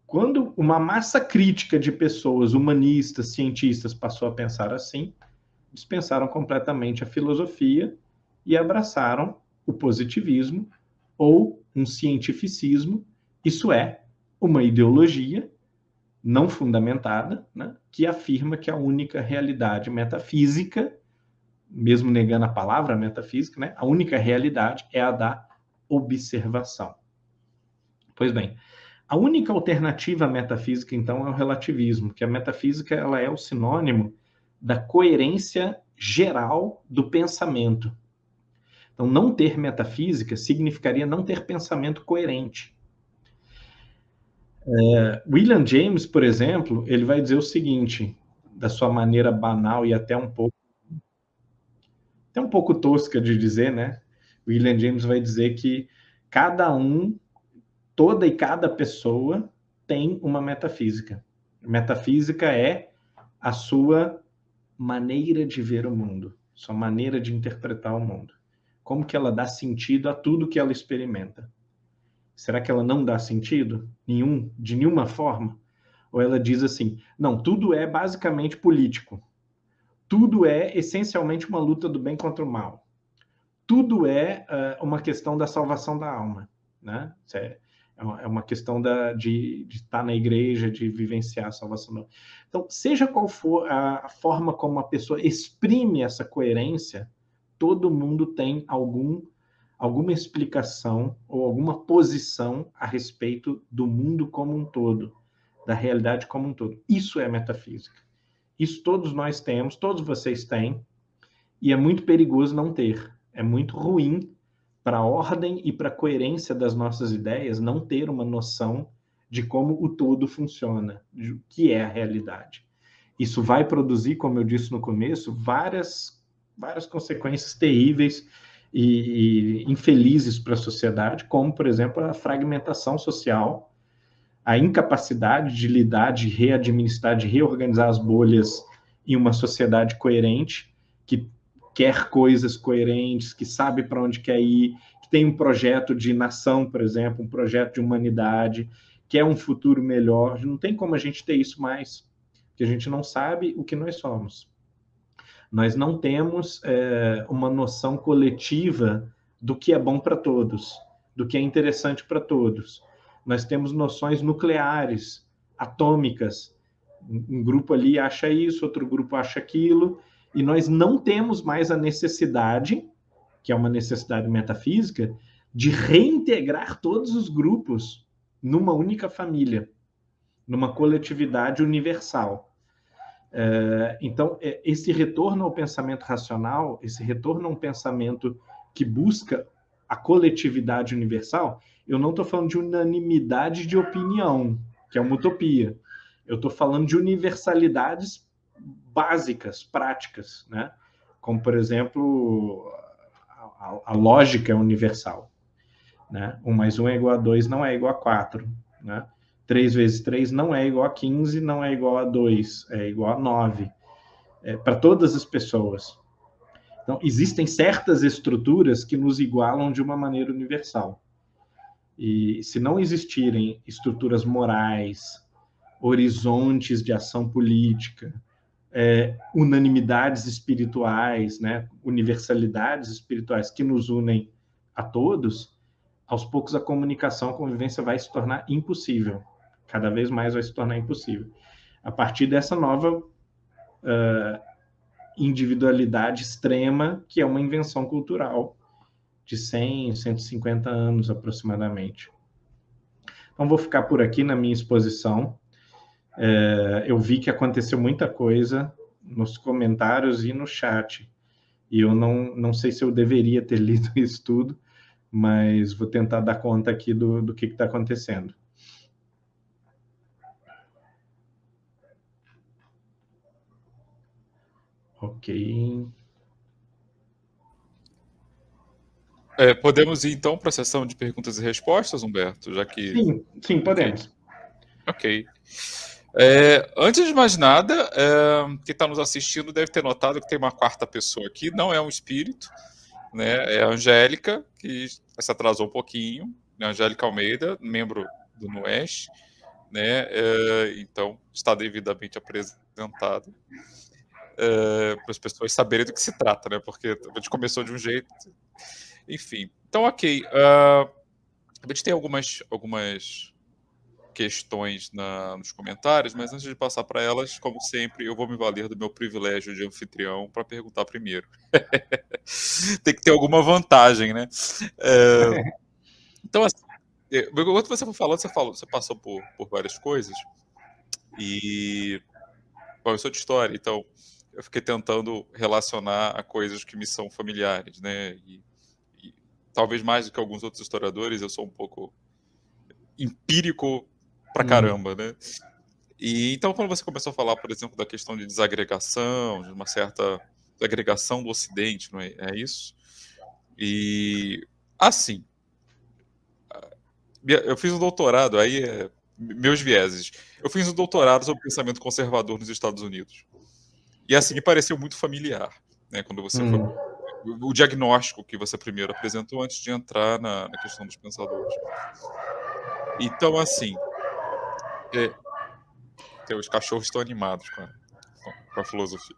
Quando uma massa crítica de pessoas humanistas, cientistas, passou a pensar assim, dispensaram completamente a filosofia e abraçaram o positivismo ou um cientificismo, isso é, uma ideologia não fundamentada, né, que afirma que a única realidade metafísica, mesmo negando a palavra metafísica, né, a única realidade é a da observação. Pois bem, a única alternativa à metafísica, então, é o relativismo, que a metafísica ela é o sinônimo da coerência geral do pensamento. Então, não ter metafísica significaria não ter pensamento coerente. William James, por exemplo, ele vai dizer o seguinte, da sua maneira banal e até um pouco tosca de dizer, né? William James vai dizer que toda e cada pessoa tem uma metafísica. Metafísica é a sua maneira de ver o mundo, sua maneira de interpretar o mundo. Como que ela dá sentido a tudo que ela experimenta? Será que ela não dá sentido? De nenhuma forma? Ou ela diz assim, não, tudo é basicamente político. Tudo é essencialmente uma luta do bem contra o mal. Tudo é uma questão da salvação da alma, né? É uma questão de estar na igreja, de vivenciar a salvação da alma. Então, seja qual for a forma como a pessoa exprime essa coerência, todo mundo tem alguma explicação ou alguma posição a respeito do mundo como um todo, da realidade como um todo. Isso é metafísica. Isso todos nós temos, todos vocês têm, e é muito perigoso não ter. É muito ruim para a ordem e para a coerência das nossas ideias não ter uma noção de como o todo funciona, de o que é a realidade. Isso vai produzir, como eu disse no começo, várias consequências terríveis e infelizes para a sociedade, como, por exemplo, a fragmentação social, a incapacidade de lidar, de readministrar, de reorganizar as bolhas em uma sociedade coerente, que quer coisas coerentes, que sabe para onde quer ir, que tem um projeto de nação, por exemplo, um projeto de humanidade, quer um futuro melhor. Não tem como a gente ter isso mais, porque a gente não sabe o que nós somos. Nós não temos uma noção coletiva do que é bom para todos, do que é interessante para todos. Nós temos noções nucleares, atômicas. Um grupo ali acha isso, outro grupo acha aquilo, e nós não temos mais a necessidade, que é uma necessidade metafísica, de reintegrar todos os grupos numa única família, numa coletividade universal. Então, esse retorno ao pensamento racional, esse retorno a um pensamento que busca a coletividade universal, eu não estou falando de unanimidade de opinião, que é uma utopia. Eu estou falando de universalidades básicas, práticas, né? Como, por exemplo, a lógica é universal, né? 1 mais 1 é igual a 2, não é igual a 4, né? 3 vezes 3 não é igual a 15, não é igual a 2, é igual a 9. Para todas as pessoas. Então, existem certas estruturas que nos igualam de uma maneira universal. E se não existirem estruturas morais, horizontes de ação política, unanimidades espirituais, né, universalidades espirituais que nos unem a todos, aos poucos a comunicação, a convivência vai se tornar impossível. Cada vez mais vai se tornar impossível. A partir dessa nova individualidade extrema, que é uma invenção cultural de 100, 150 anos aproximadamente. Então, vou ficar por aqui na minha exposição. Eu vi que aconteceu muita coisa nos comentários e no chat, e eu não sei se eu deveria ter lido isso tudo, mas vou tentar dar conta aqui do que está acontecendo. Ok. Podemos ir, então, para a sessão de perguntas e respostas, Humberto? Já que... Sim, podemos. Ok. Antes de mais nada, quem está nos assistindo deve ter notado que tem uma quarta pessoa aqui, não é um espírito, né? É a Angélica, que se atrasou um pouquinho, né? Angélica Almeida, membro do NUESH, né? Então, está devidamente apresentada, para as pessoas saberem do que se trata, né? Porque a gente começou de um jeito... Enfim, então, ok. A gente tem algumas questões nos comentários, mas antes de passar para elas, como sempre, eu vou me valer do meu privilégio de anfitrião para perguntar primeiro. Tem que ter alguma vantagem, né? Então, assim, enquanto você for falando, você passou por várias coisas, e bom, eu sou de história, então eu fiquei tentando relacionar a coisas que me são familiares, né? E talvez mais do que alguns outros historiadores, eu sou um pouco empírico pra caramba, né? E então, quando você começou a falar, por exemplo, da questão de desagregação, de uma certa desagregação do Ocidente, não é? É isso? E, assim, eu fiz um doutorado, aí meus vieses. Eu fiz um doutorado sobre pensamento conservador nos Estados Unidos. E, assim, me pareceu muito familiar, né? Quando você foi... O diagnóstico que você primeiro apresentou antes de entrar na questão dos pensadores. Então, assim, os cachorros estão animados com a filosofia.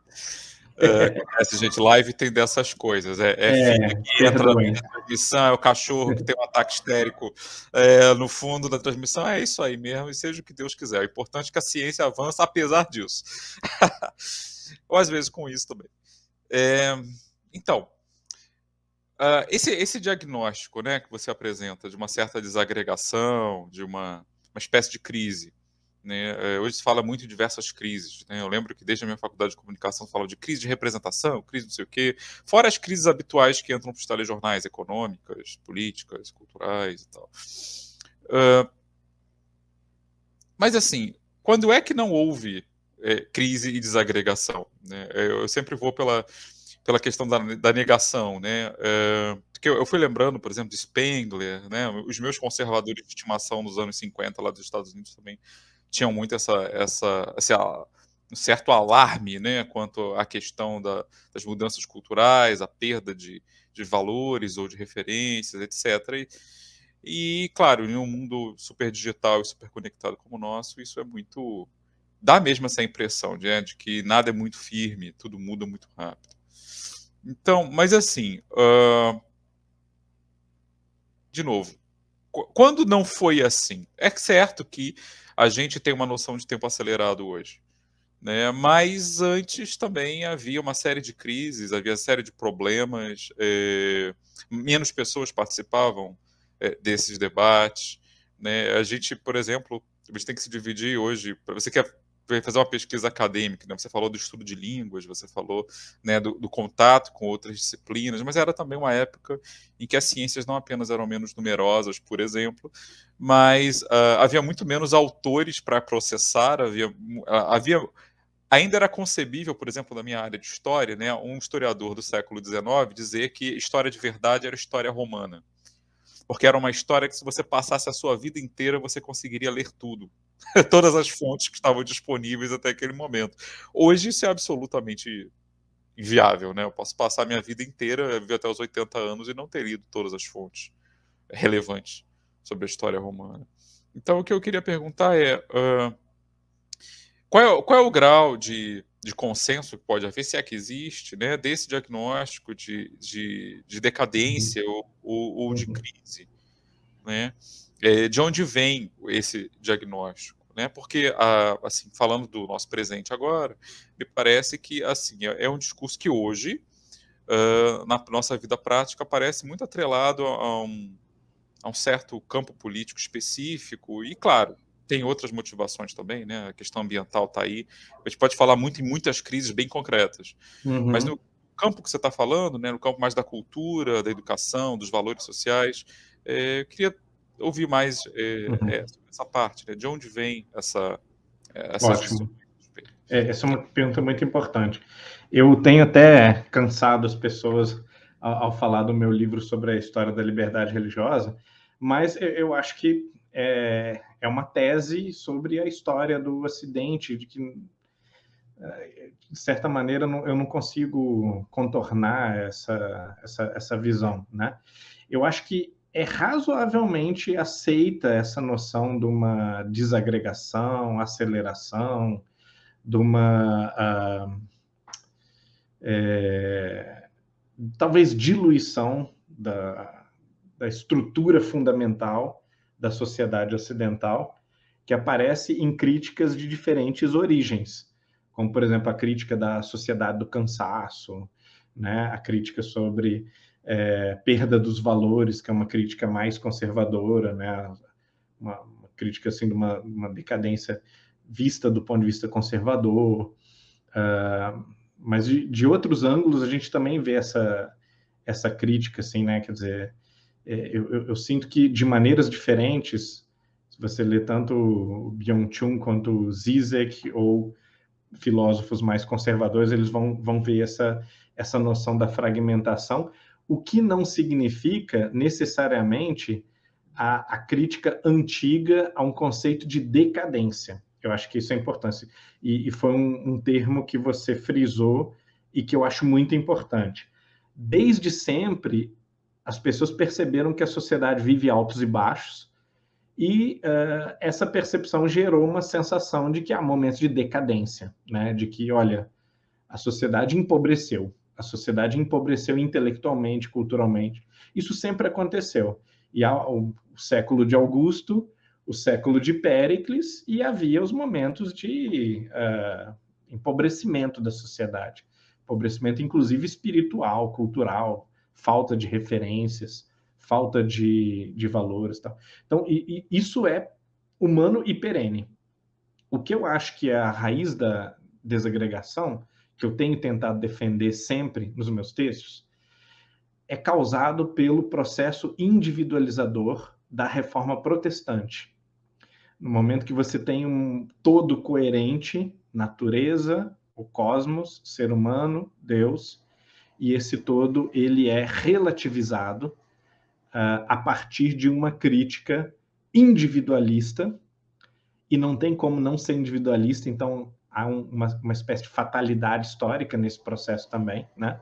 Acontece, gente, live tem dessas coisas. Filho que entra na transmissão, é o cachorro que tem um ataque histérico no fundo da transmissão. É isso aí mesmo, e seja o que Deus quiser. O importante é que a ciência avance apesar disso. Ou às vezes com isso também. Então, esse diagnóstico, né, que você apresenta de uma certa desagregação, de uma espécie de crise, né? Hoje se fala muito em diversas crises, né? Eu lembro que desde a minha faculdade de comunicação se fala de crise de representação, crise não sei o quê, fora as crises habituais que entram para os telejornais, econômicas, políticas, culturais e tal. Mas, assim, quando é que não houve crise e desagregação, né? Eu sempre vou pela questão da negação, né? Porque eu fui lembrando, por exemplo, de Spengler, né? Os meus conservadores de estimação nos anos 50 lá dos Estados Unidos também tinham muito um certo alarme, né, quanto à questão das mudanças culturais, a perda de valores ou de referências, etc. E, claro, em um mundo super digital e super conectado como o nosso, isso é muito... dá mesmo essa impressão de que nada é muito firme, tudo muda muito rápido. Então, mas assim, de novo, quando não foi assim? É certo que a gente tem uma noção de tempo acelerado hoje, né? Mas antes também havia uma série de crises, havia uma série de problemas, menos pessoas participavam desses debates, né? A gente, por exemplo, a gente tem que se dividir hoje. Você quer fazer uma pesquisa acadêmica, né? Você falou do estudo de línguas, você falou, né, do contato com outras disciplinas, mas era também uma época em que as ciências não apenas eram menos numerosas, por exemplo, mas havia muito menos autores para processar, ainda era concebível, por exemplo, na minha área de história, né, um historiador do século XIX dizer que história de verdade era história romana, porque era uma história que, se você passasse a sua vida inteira, você conseguiria ler tudo. Todas as fontes que estavam disponíveis até aquele momento. Hoje isso é absolutamente inviável, né? Eu posso passar a minha vida inteira, viver até os 80 anos e não ter lido todas as fontes relevantes sobre a história romana. Então, o que eu queria perguntar é... qual é o grau de consenso que pode haver, se é que existe, né, desse diagnóstico de decadência ou de crise, né? De onde vem esse diagnóstico, né? Porque, assim, falando do nosso presente agora, me parece que, assim, é um discurso que hoje, na nossa vida prática, parece muito atrelado a um certo campo político específico, e claro, tem outras motivações também, né? A questão ambiental está aí. A gente pode falar muito em muitas crises bem concretas, mas no campo que você está falando, né, no campo mais da cultura, da educação, dos valores sociais, eu queria ouvir mais sobre essa parte, né? De onde vem essas visões? Ótimo. Essa é uma pergunta muito importante. Eu tenho até cansado as pessoas ao falar do meu livro sobre a história da liberdade religiosa, mas eu acho que é uma tese sobre a história do Ocidente, de que, de certa maneira, eu não consigo contornar essa visão, né? Eu acho que é razoavelmente aceita essa noção de uma desagregação, aceleração, de uma talvez diluição da estrutura fundamental da sociedade ocidental, que aparece em críticas de diferentes origens, como, por exemplo, a crítica da sociedade do cansaço, né? A crítica sobre perda dos valores, que é uma crítica mais conservadora, né? Uma crítica assim, de uma decadência vista do ponto de vista conservador, mas de outros ângulos a gente também vê essa crítica, assim, né? Quer dizer, eu sinto que de maneiras diferentes, se você lê tanto o Byung-Chul quanto o Zizek ou filósofos mais conservadores, eles vão ver essa noção da fragmentação, o que não significa necessariamente a crítica antiga a um conceito de decadência. Eu acho que isso é importante. E foi um termo que você frisou e que eu acho muito importante. Desde sempre, as pessoas perceberam que a sociedade vive altos e baixos, e essa percepção gerou uma sensação de que há momentos de decadência, né? De que, olha, a sociedade empobreceu intelectualmente, culturalmente. Isso sempre aconteceu. E há o século de Augusto, o século de Péricles, e havia os momentos de empobrecimento da sociedade. Empobrecimento, inclusive, espiritual, cultural, falta de referências, falta de valores. Tal. Então, isso é humano e perene. O que eu acho que é a raiz da desagregação, que eu tenho tentado defender sempre nos meus textos, é causado pelo processo individualizador da reforma protestante. No momento que você tem um todo coerente, natureza, o cosmos, ser humano, Deus, e esse todo ele é relativizado a partir de uma crítica individualista, e não tem como não ser individualista, então há uma espécie de fatalidade histórica nesse processo também, né?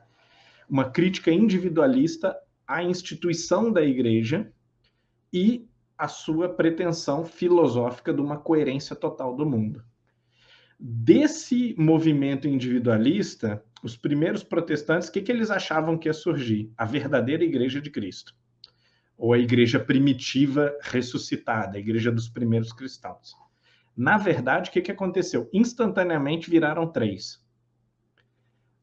Uma crítica individualista à instituição da igreja e a sua pretensão filosófica de uma coerência total do mundo. Desse movimento individualista, os primeiros protestantes, o que eles achavam que ia surgir? A verdadeira igreja de Cristo, ou a igreja primitiva ressuscitada, a igreja dos primeiros cristãos. Na verdade, o que aconteceu? Instantaneamente viraram três: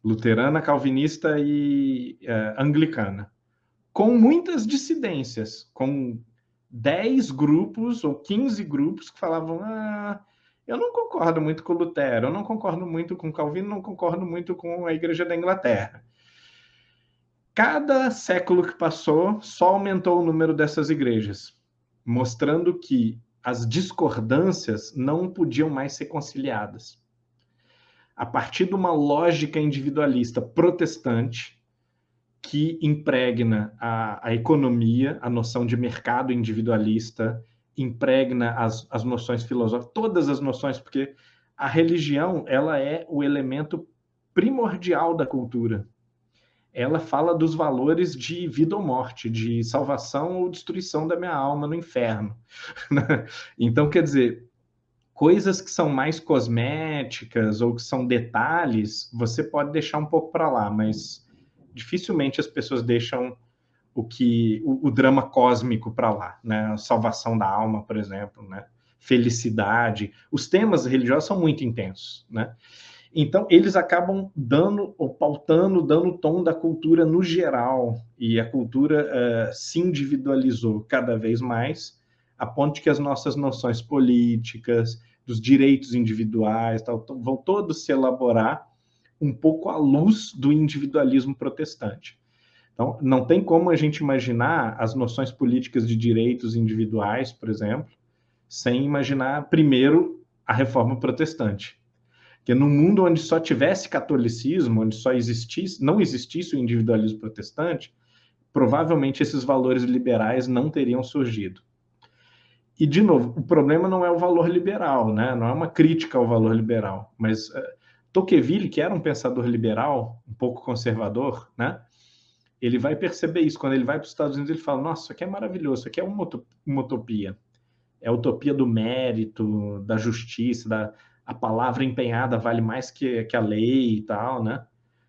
luterana, calvinista e anglicana, com muitas dissidências, com 10 grupos ou 15 grupos que falavam: eu não concordo muito com Lutero, eu não concordo muito com Calvino, não concordo muito com a Igreja da Inglaterra. Cada século que passou, só aumentou o número dessas igrejas, mostrando que as discordâncias não podiam mais ser conciliadas. A partir de uma lógica individualista protestante, que impregna a economia, a noção de mercado individualista, impregna as noções filosóficas, todas as noções, porque a religião ela é o elemento primordial da cultura. Ela fala dos valores de vida ou morte, de salvação ou destruição da minha alma no inferno. Então, quer dizer, Coisas que são mais cosméticas ou que são detalhes, você pode deixar um pouco para lá, mas dificilmente as pessoas deixam o drama cósmico para lá, né? A salvação da alma, por exemplo, né? Felicidade. Os temas religiosos são muito intensos, né? Então, eles acabam dando, ou pautando, dando o tom da cultura no geral, e a cultura se individualizou cada vez mais, a ponto de que as nossas noções políticas, dos direitos individuais, tal, vão todos se elaborar um pouco à luz do individualismo protestante. Então, não tem como a gente imaginar as noções políticas de direitos individuais, por exemplo, sem imaginar, primeiro, a reforma protestante. Porque num mundo onde só tivesse catolicismo, onde só existisse, não existisse o individualismo protestante, provavelmente esses valores liberais não teriam surgido. E, de novo, o problema não é o valor liberal, né? Não é uma crítica ao valor liberal, mas Tocqueville, que era um pensador liberal, um pouco conservador, ele vai perceber isso. Quando ele vai para os Estados Unidos, ele fala, nossa, isso aqui é maravilhoso, isso aqui é uma utopia. É a utopia do mérito, da justiça, a palavra empenhada vale mais que a lei e tal, né?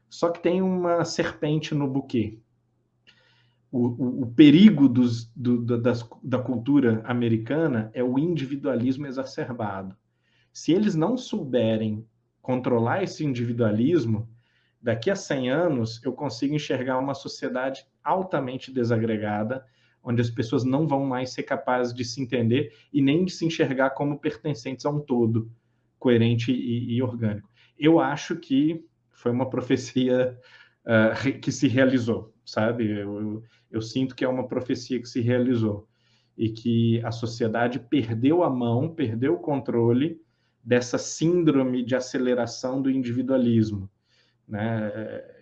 Só que tem uma serpente no buquê. O perigo da cultura americana é o individualismo exacerbado. Se eles não souberem controlar esse individualismo, daqui a 100 anos eu consigo enxergar uma sociedade altamente desagregada, onde as pessoas não vão mais ser capazes de se entender e nem de se enxergar como pertencentes a um todo coerente e orgânico. Eu acho que foi uma profecia que se realizou, sabe? Eu sinto que é uma profecia que se realizou e que a sociedade perdeu a mão, perdeu o controle dessa síndrome de aceleração do individualismo, né?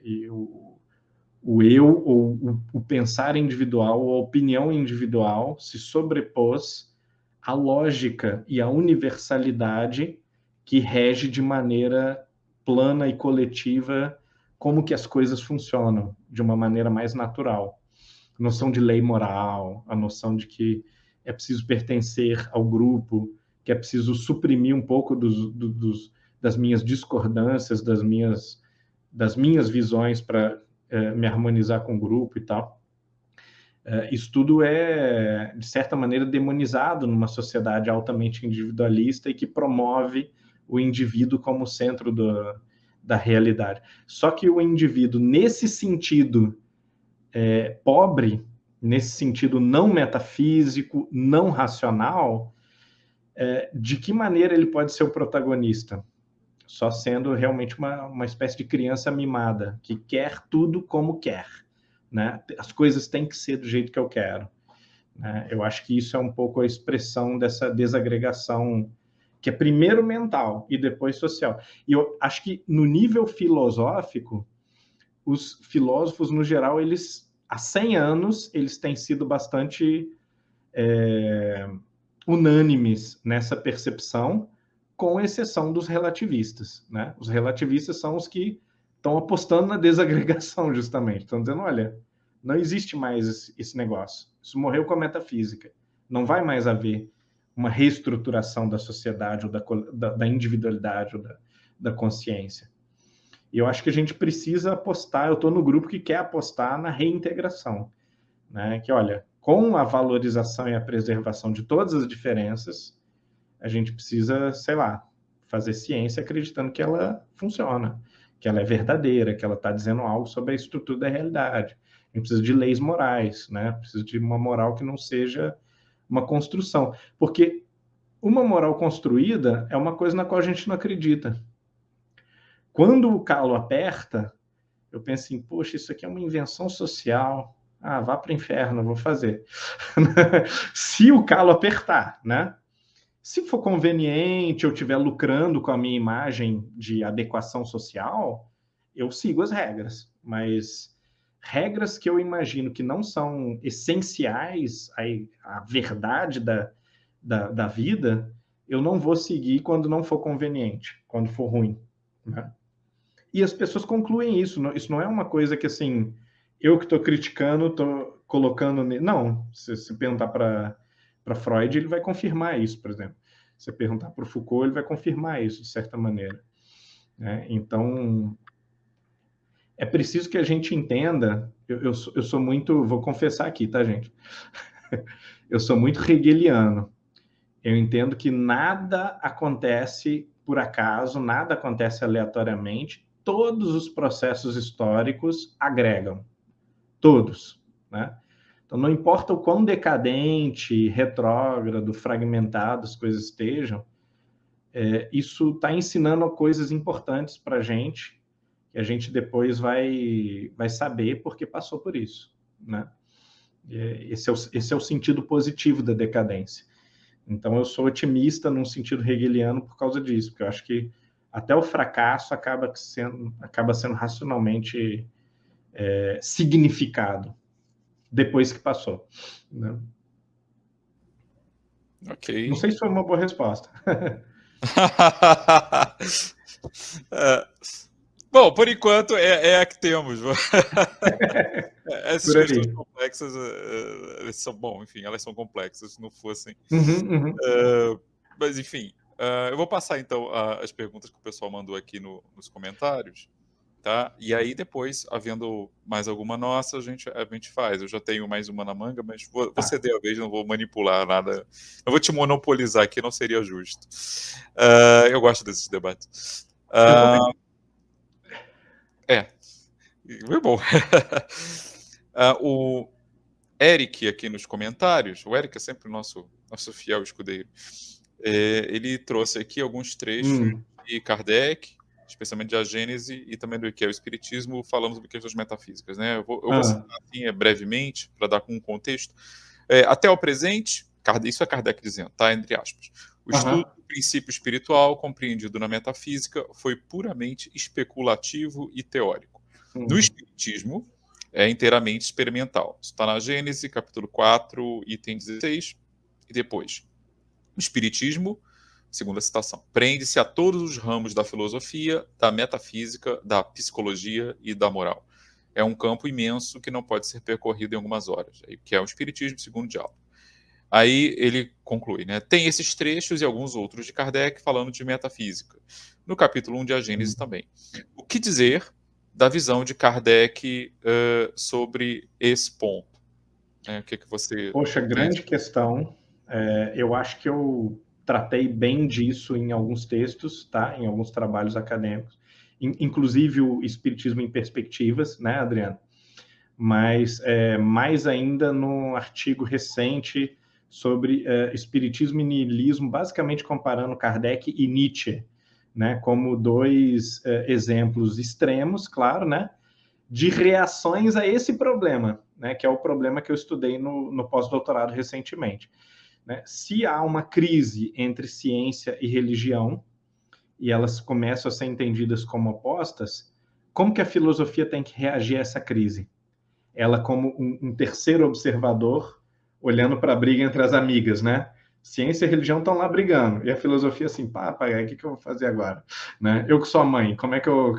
E o eu, ou o pensar individual, ou a opinião individual se sobrepôs à lógica e à universalidade que rege de maneira plana e coletiva como que as coisas funcionam, de uma maneira mais natural. A noção de lei moral, a noção de que é preciso pertencer ao grupo, que é preciso suprimir um pouco das minhas discordâncias, das minhas visões para me harmonizar com o grupo e tal. Isso tudo é, de certa maneira, demonizado numa sociedade altamente individualista e que promove o indivíduo como centro da realidade. Só que o indivíduo, nesse sentido pobre, nesse sentido não metafísico, não racional, de que maneira ele pode ser o protagonista? Só sendo realmente uma espécie de criança mimada, que quer tudo como quer, né? As coisas têm que ser do jeito que eu quero, né? Eu acho que isso é um pouco a expressão dessa desagregação, que é primeiro mental e depois social. E eu acho que no nível filosófico, os filósofos, no geral, eles, há 100 anos, eles têm sido bastante unânimes nessa percepção, com exceção dos relativistas, né? Os relativistas são os que estão apostando na desagregação, justamente. Estão dizendo, olha, não existe mais esse negócio. Isso morreu com a metafísica. Não vai mais haver uma reestruturação da sociedade, ou da individualidade, ou da consciência. E eu acho que a gente precisa apostar, eu estou no grupo que quer apostar na reintegração, né? Que, olha, com a valorização e a preservação de todas as diferenças, a gente precisa, sei lá, fazer ciência acreditando que ela funciona, que ela é verdadeira, que ela está dizendo algo sobre a estrutura da realidade. A gente precisa de leis morais, né? Precisa de uma moral que não seja uma construção. Porque uma moral construída é uma coisa na qual a gente não acredita. Quando o calo aperta, eu penso assim, poxa, isso aqui é uma invenção social. Ah, vá para o inferno, eu vou fazer. Se o calo apertar, né? Se for conveniente, eu estiver lucrando com a minha imagem de adequação social, eu sigo as regras. Mas regras que eu imagino que não são essenciais à verdade da vida, eu não vou seguir quando não for conveniente, quando for ruim, né? E as pessoas concluem isso. Isso não é uma coisa que, assim, eu que estou criticando, estou colocando... Não, se perguntar para Freud, ele vai confirmar isso, por exemplo. Você perguntar para o Foucault, ele vai confirmar isso, de certa maneira. Né? Então, é preciso que a gente entenda, eu sou muito, vou confessar aqui, tá, gente? Eu sou muito hegeliano. Eu entendo que nada acontece por acaso, nada acontece aleatoriamente, todos os processos históricos agregam, todos, né? Então, não importa o quão decadente, retrógrado, fragmentado as coisas estejam, isso está ensinando coisas importantes para a gente, que a gente depois vai saber porque passou por isso, né? Esse é o sentido positivo da decadência. Então, eu sou otimista num sentido hegeliano por causa disso, porque eu acho que até o fracasso acaba sendo racionalmente significado depois que passou. Né? Ok. Não sei se foi uma boa resposta. Bom, por enquanto é a que temos. Essas questões complexas são, bom, enfim, elas são complexas, se não fossem. Mas, enfim, eu vou passar então as perguntas que o pessoal mandou aqui nos comentários, tá? E aí depois, havendo mais alguma nossa, a gente faz. Eu já tenho mais uma na manga, mas vou ceder a vez, não vou manipular nada. Não vou te monopolizar aqui, não seria justo. Eu gosto desses debates. Eu também. Foi bom. O Eric aqui nos comentários, o Eric é sempre o nosso fiel escudeiro, ele trouxe aqui alguns trechos de Kardec, especialmente da Gênese e também do que é o Espiritismo, falando sobre questões metafísicas. Né? Eu vou citar assim, brevemente, para dar com um contexto. Até o presente, isso é Kardec dizendo, tá? Entre aspas. O estudo do princípio espiritual, compreendido na metafísica, foi puramente especulativo e teórico. No Espiritismo, é inteiramente experimental. Isso está na Gênese, capítulo 4, item 16, e depois. O Espiritismo, segunda citação, prende-se a todos os ramos da filosofia, da metafísica, da psicologia e da moral. É um campo imenso que não pode ser percorrido em algumas horas, que é o Espiritismo, segundo diálogo. Aí ele conclui, né? Tem esses trechos e alguns outros de Kardec falando de metafísica. No capítulo 1 de A Gênese também. O que dizer da visão de Kardec sobre esse ponto? O que você... Poxa, grande questão. Eu acho que eu tratei bem disso em alguns textos, tá? Em alguns trabalhos acadêmicos. Inclusive o Espiritismo em Perspectivas, né, Adriano? Mas mais ainda no artigo recente sobre Espiritismo e Niilismo, basicamente comparando Kardec e Nietzsche, né, como dois exemplos extremos, claro, né, de reações a esse problema, né, que é o problema que eu estudei no pós-doutorado recentemente. Né? Se há uma crise entre ciência e religião, e elas começam a ser entendidas como opostas, como que a filosofia tem que reagir a essa crise? Ela como um terceiro observador, olhando para a briga entre as amigas, né? Ciência e religião estão lá brigando, e a filosofia assim, papai, o que eu vou fazer agora? Né? Eu que sou a mãe, como é que eu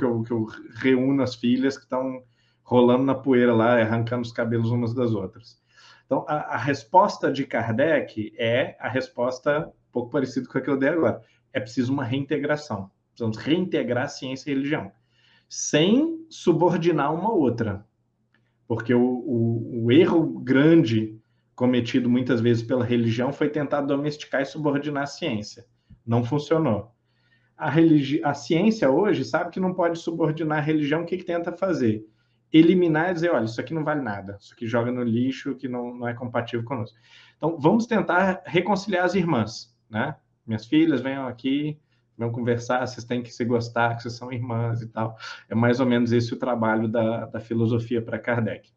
reúno as filhas que estão rolando na poeira lá, arrancando os cabelos umas das outras? Então, a resposta de Kardec é a resposta um pouco parecida com a que eu dei agora. É preciso uma reintegração. Precisamos reintegrar ciência e religião, sem subordinar uma outra. Porque o erro grande cometido muitas vezes pela religião foi tentar domesticar e subordinar a ciência. Não funcionou. A ciência hoje sabe que não pode subordinar a religião. O que tenta fazer? Eliminar e dizer, olha, isso aqui não vale nada, isso aqui joga no lixo, que não é compatível conosco. Então, vamos tentar reconciliar as irmãs, né? Minhas filhas, venham aqui, vão conversar, vocês têm que se gostar, que vocês são irmãs e tal. É mais ou menos esse o trabalho da filosofia para Kardec.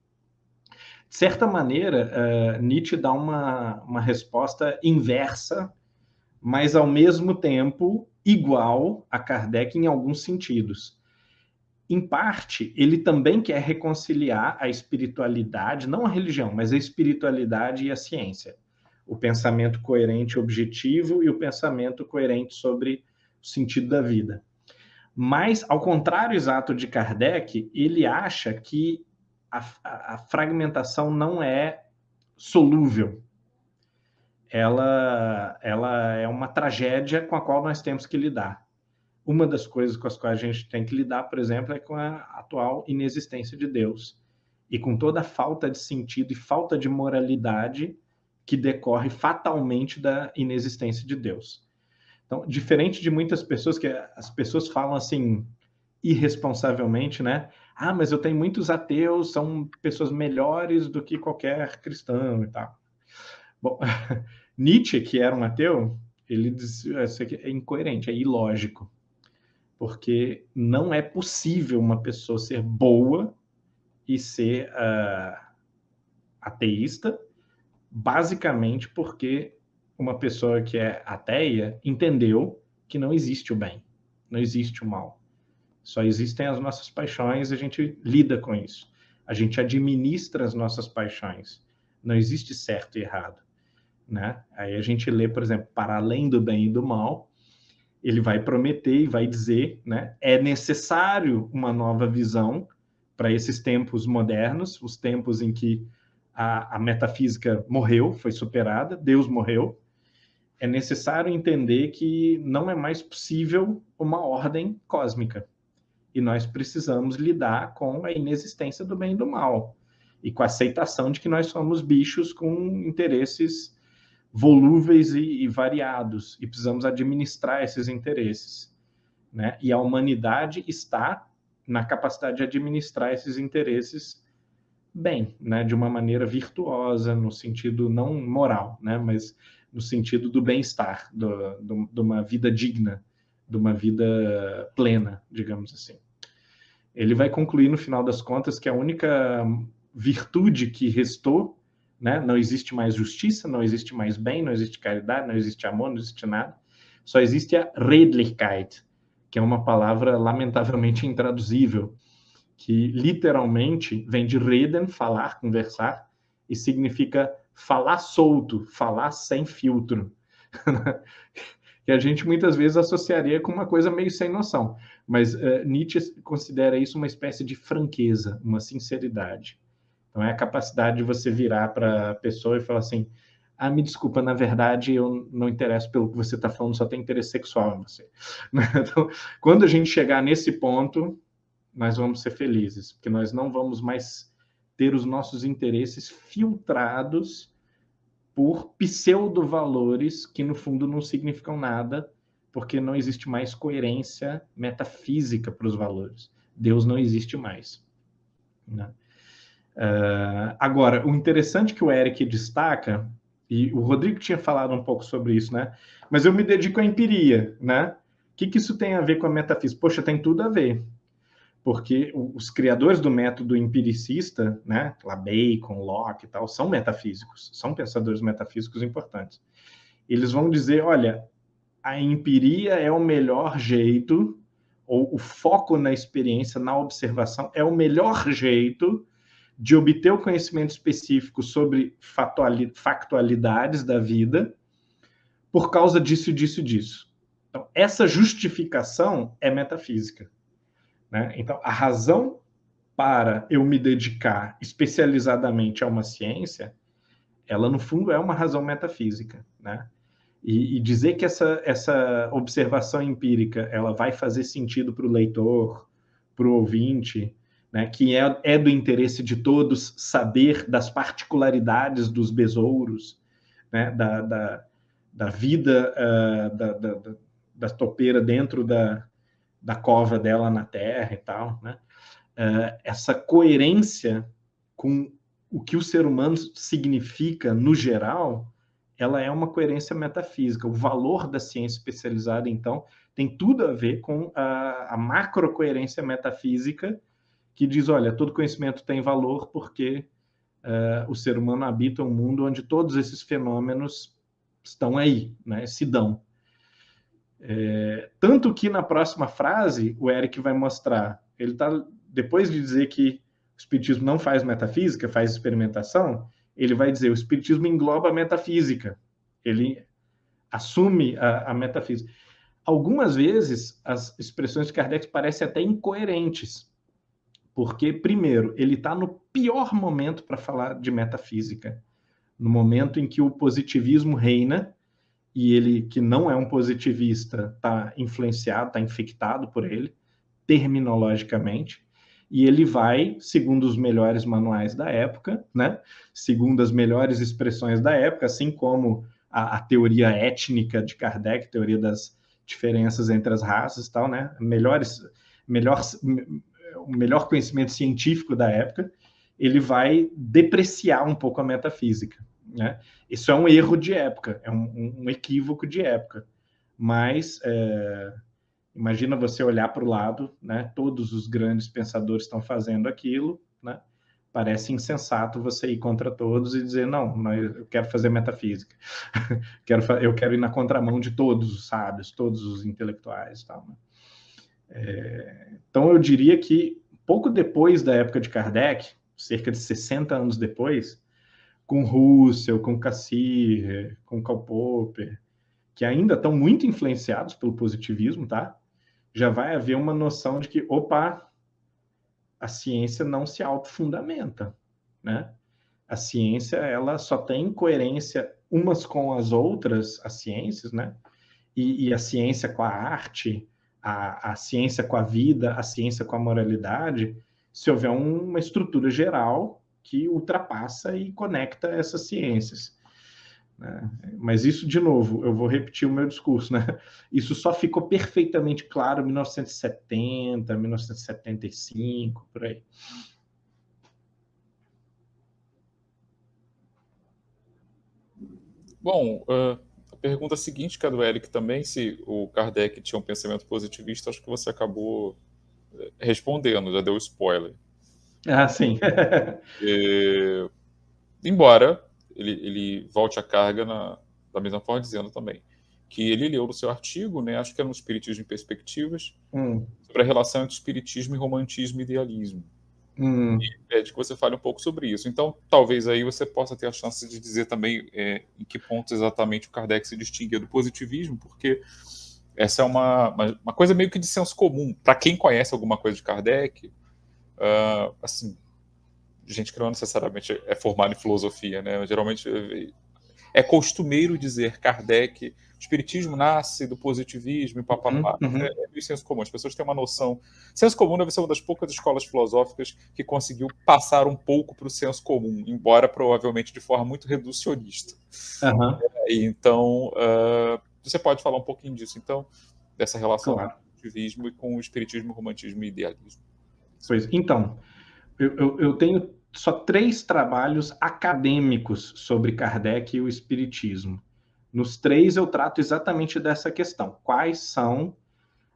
De certa maneira, Nietzsche dá uma resposta inversa, mas ao mesmo tempo igual a Kardec em alguns sentidos. Em parte, ele também quer reconciliar a espiritualidade, não a religião, mas a espiritualidade e a ciência. O pensamento coerente e objetivo e o pensamento coerente sobre o sentido da vida. Mas, ao contrário exato de Kardec, ele acha que a fragmentação não é solúvel. ela é uma tragédia com a qual nós temos que lidar. Uma das coisas com as quais a gente tem que lidar, por exemplo, é com a atual inexistência de Deus e com toda a falta de sentido e falta de moralidade que decorre fatalmente da inexistência de Deus. Então, diferente de muitas pessoas, que as pessoas falam assim irresponsavelmente, né? Ah, mas eu tenho muitos ateus, são pessoas melhores do que qualquer cristão e tal. Bom, Nietzsche, que era um ateu, ele diz isso aqui é incoerente, é ilógico, porque não é possível uma pessoa ser boa e ser ateísta, basicamente porque uma pessoa que é ateia entendeu que não existe o bem, não existe o mal. Só existem as nossas paixões e a gente lida com isso. A gente administra as nossas paixões. Não existe certo e errado, né? Aí a gente lê, por exemplo, Para Além do Bem e do Mal, ele vai prometer e vai dizer, né? É necessário uma nova visão para esses tempos modernos, os tempos em que a metafísica morreu, foi superada, Deus morreu. É necessário entender que não é mais possível uma ordem cósmica. E nós precisamos lidar com a inexistência do bem e do mal. E com a aceitação de que nós somos bichos com interesses volúveis e variados. E precisamos administrar esses interesses, né? E a humanidade está na capacidade de administrar esses interesses bem, né? De uma maneira virtuosa, no sentido não moral, né? Mas no sentido do bem-estar, de uma vida digna, de uma vida plena, digamos assim. Ele vai concluir, no final das contas, que a única virtude que restou, né? Não existe mais justiça, não existe mais bem, não existe caridade, não existe amor, não existe nada. Só existe a Redlichkeit, que é uma palavra lamentavelmente intraduzível, que literalmente vem de reden, falar, conversar, e significa falar solto, falar sem filtro. Que a gente muitas vezes associaria com uma coisa meio sem noção. Mas Nietzsche considera isso uma espécie de franqueza, uma sinceridade. Então é a capacidade de você virar para a pessoa e falar assim: ah, me desculpa, na verdade eu não interesso pelo que você está falando, só tem interesse sexual em você. Então, quando a gente chegar nesse ponto, nós vamos ser felizes, porque nós não vamos mais ter os nossos interesses filtrados por pseudo-valores que, no fundo, não significam nada, porque não existe mais coerência metafísica para os valores. Deus não existe mais, né? Agora, o interessante que o Eric destaca, e o Rodrigo tinha falado um pouco sobre isso, né? Mas eu me dedico à empiria, né? O que isso tem a ver com a metafísica? Poxa, tem tudo a ver. Porque os criadores do método empiricista, né, Bacon, Locke e tal, são metafísicos, são pensadores metafísicos importantes. Eles vão dizer, olha, a empiria é o melhor jeito, ou o foco na experiência, na observação, é o melhor jeito de obter o conhecimento específico sobre factualidades da vida por causa disso, disso, disso. Então, essa justificação é metafísica, né? Então, a razão para eu me dedicar especializadamente a uma ciência, ela, no fundo, é uma razão metafísica, né? E dizer que essa observação empírica ela vai fazer sentido para o leitor, para o ouvinte, né? Que é do interesse de todos saber das particularidades dos besouros, né? Da vida da topeira dentro da cova dela na Terra e tal, né? Essa coerência com o que o ser humano significa no geral, ela é uma coerência metafísica. O valor da ciência especializada, então, tem tudo a ver com a macrocoerência metafísica que diz, olha, todo conhecimento tem valor porque o ser humano habita um mundo onde todos esses fenômenos estão aí, né? Se dão. Tanto que na próxima frase o Eric vai mostrar, ele está, depois de dizer que o espiritismo não faz metafísica, faz experimentação, ele vai dizer o espiritismo engloba a metafísica, ele assume a metafísica. Algumas vezes as expressões de Kardec parecem até incoerentes, porque, primeiro, ele está no pior momento para falar de metafísica, No momento em que o positivismo reina, e ele, que não é um positivista, está influenciado, está infectado por ele, terminologicamente, e ele vai, segundo os melhores manuais da época, né, segundo as melhores expressões da época, assim como a teoria étnica de Kardec, teoria das diferenças entre as raças e tal, né, o melhor conhecimento científico da época, ele vai depreciar um pouco a metafísica, né? Isso é um erro de época, é um equívoco de época, mas imagina você olhar para o lado, né? Todos os grandes pensadores estão fazendo aquilo, né? Parece insensato você ir contra todos e dizer, não, eu quero fazer metafísica, eu quero ir na contramão de todos os sábios, todos os intelectuais, tal, né? Então eu diria que pouco depois da época de Kardec, cerca de 60 anos depois, com Russell, com Cassirer, com Karl Popper, que ainda estão muito influenciados pelo positivismo, tá? Já vai haver uma noção de que, opa, a ciência não se autofundamenta, né? A ciência, ela só tem coerência umas com as outras, as ciências, né? E a ciência com a arte, a ciência com a vida, a ciência com a moralidade, se houver uma estrutura geral que ultrapassa e conecta essas ciências. Né? Mas isso, de novo, eu vou repetir o meu discurso, né? Isso só ficou perfeitamente claro em 1970, 1975, por aí. Bom, a pergunta seguinte, que é do Eric também, se o Kardec tinha um pensamento positivista, acho que você acabou respondendo, já deu spoiler. Ah, sim. Embora ele volte à carga da mesma forma, dizendo também que ele leu no seu artigo, né, acho que era no Espiritismo em Perspectivas, sobre a relação entre espiritismo e romantismo e idealismo. E pede que você fale um pouco sobre isso. Então, talvez aí você possa ter a chance de dizer também em que pontos exatamente o Kardec se distinguia do positivismo, porque essa é uma coisa meio que de senso comum. Para quem conhece alguma coisa de Kardec, assim, gente que não necessariamente é formada em filosofia, né? Geralmente é costumeiro dizer Kardec, o espiritismo nasce do positivismo e papapá. É meio senso comum. As pessoas têm uma noção. Senso comum deve ser uma das poucas escolas filosóficas que conseguiu passar um pouco para o senso comum, embora provavelmente de forma muito reducionista. Então, você pode falar um pouquinho disso, então, dessa relação com o positivismo e com o espiritismo, romantismo e idealismo. Pois, então, eu tenho só 3 trabalhos acadêmicos sobre Kardec e o espiritismo. Nos 3 eu trato exatamente dessa questão. Quais são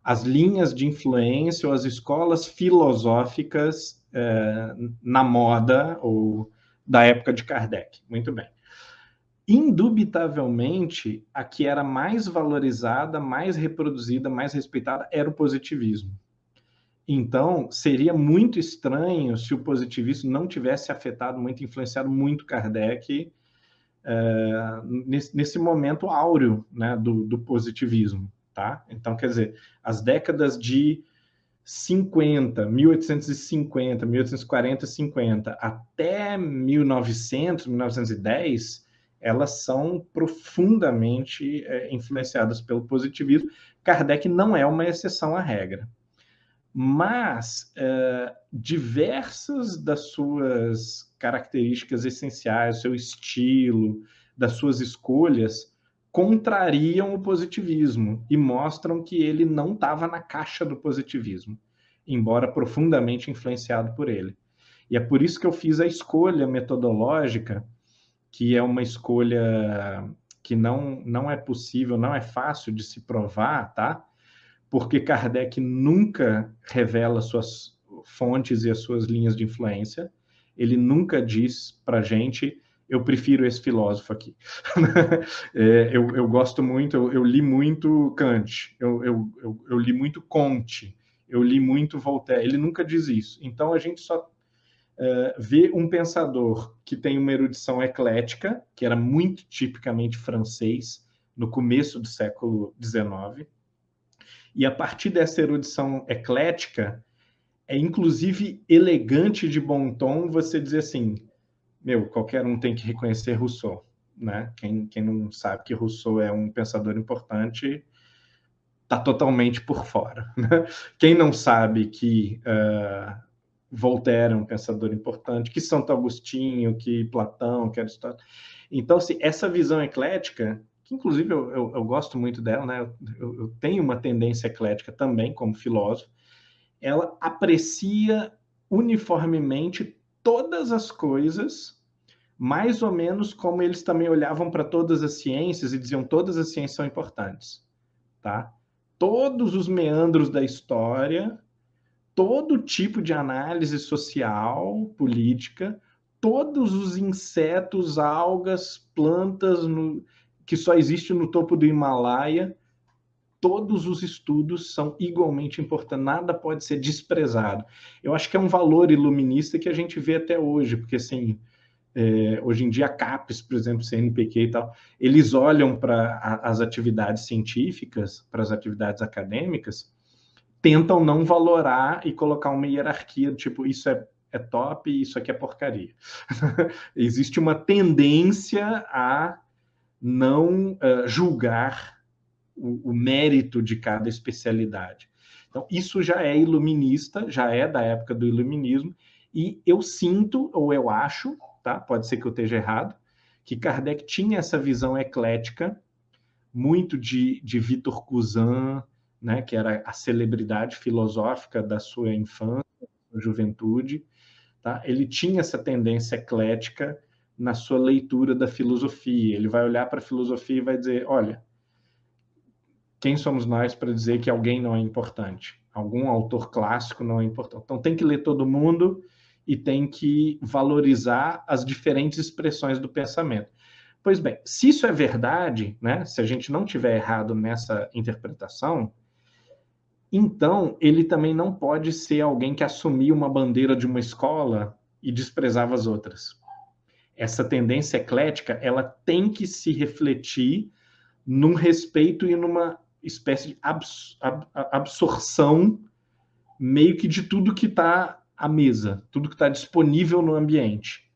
as linhas de influência ou as escolas filosóficas na moda ou da época de Kardec? Muito bem. Indubitavelmente, a que era mais valorizada, mais reproduzida, mais respeitada era o positivismo. Então, seria muito estranho se o positivismo não tivesse afetado muito, influenciado muito Kardec nesse momento áureo, né, do positivismo. Tá? Então, quer dizer, as décadas de 1850, 1840 e 50, até 1900, 1910, elas são profundamente influenciadas pelo positivismo. Kardec não é uma exceção à regra. Mas diversas das suas características essenciais, seu estilo, das suas escolhas, contrariam o positivismo e mostram que ele não estava na caixa do positivismo, embora profundamente influenciado por ele. E é por isso que eu fiz a escolha metodológica, que é uma escolha que não é possível, não é fácil de se provar, tá? Porque Kardec nunca revela suas fontes e as suas linhas de influência. Ele nunca diz para a gente, eu prefiro esse filósofo aqui. Eu gosto muito, eu li muito Kant, eu li muito Comte, eu li muito Voltaire. Ele nunca diz isso. Então, a gente só vê um pensador que tem uma erudição eclética, que era muito tipicamente francês, no começo do século XIX, e a partir dessa erudição eclética, é inclusive elegante de bom tom você dizer assim, qualquer um tem que reconhecer Rousseau, né? Quem não sabe que Rousseau é um pensador importante está totalmente por fora, né? Quem não sabe que Voltaire é um pensador importante, que Santo Agostinho, que Platão, que Aristóteles. Então, assim, essa visão eclética, que inclusive eu gosto muito dela, né? Eu tenho uma tendência eclética também, como filósofo, ela aprecia uniformemente todas as coisas, mais ou menos como eles também olhavam para todas as ciências e diziam todas as ciências são importantes, tá? Todos os meandros da história, todo tipo de análise social, política, todos os insetos, algas, plantas que só existem no topo do Himalaia, todos os estudos são igualmente importantes, nada pode ser desprezado. Eu acho que é um valor iluminista que a gente vê até hoje, porque assim, hoje em dia a CAPES, por exemplo, CNPq e tal, eles olham para as atividades científicas, para as atividades acadêmicas, tentam não valorar e colocar uma hierarquia, tipo, isso é top, isso aqui é porcaria. Existe uma tendência a não julgar o mérito de cada especialidade. Então, isso já é iluminista, já é da época do iluminismo, e eu sinto, ou eu acho, tá? Pode ser que eu esteja errado, que Kardec tinha essa visão eclética, muito de Victor Cousin, né, que era a celebridade filosófica da sua infância, da juventude, tá? Ele tinha essa tendência eclética na sua leitura da filosofia. Ele vai olhar para a filosofia e vai dizer, olha, quem somos nós para dizer que alguém não é importante? Algum autor clássico não é importante. Então tem que ler todo mundo e tem que valorizar as diferentes expressões do pensamento. Pois bem, se isso é verdade, né, se a gente não tiver errado nessa interpretação, então ele também não pode ser alguém que assumia uma bandeira de uma escola e desprezava as outras. Essa tendência eclética, ela tem que se refletir num respeito e numa espécie de absorção meio que de tudo que está à mesa, tudo que está disponível no ambiente.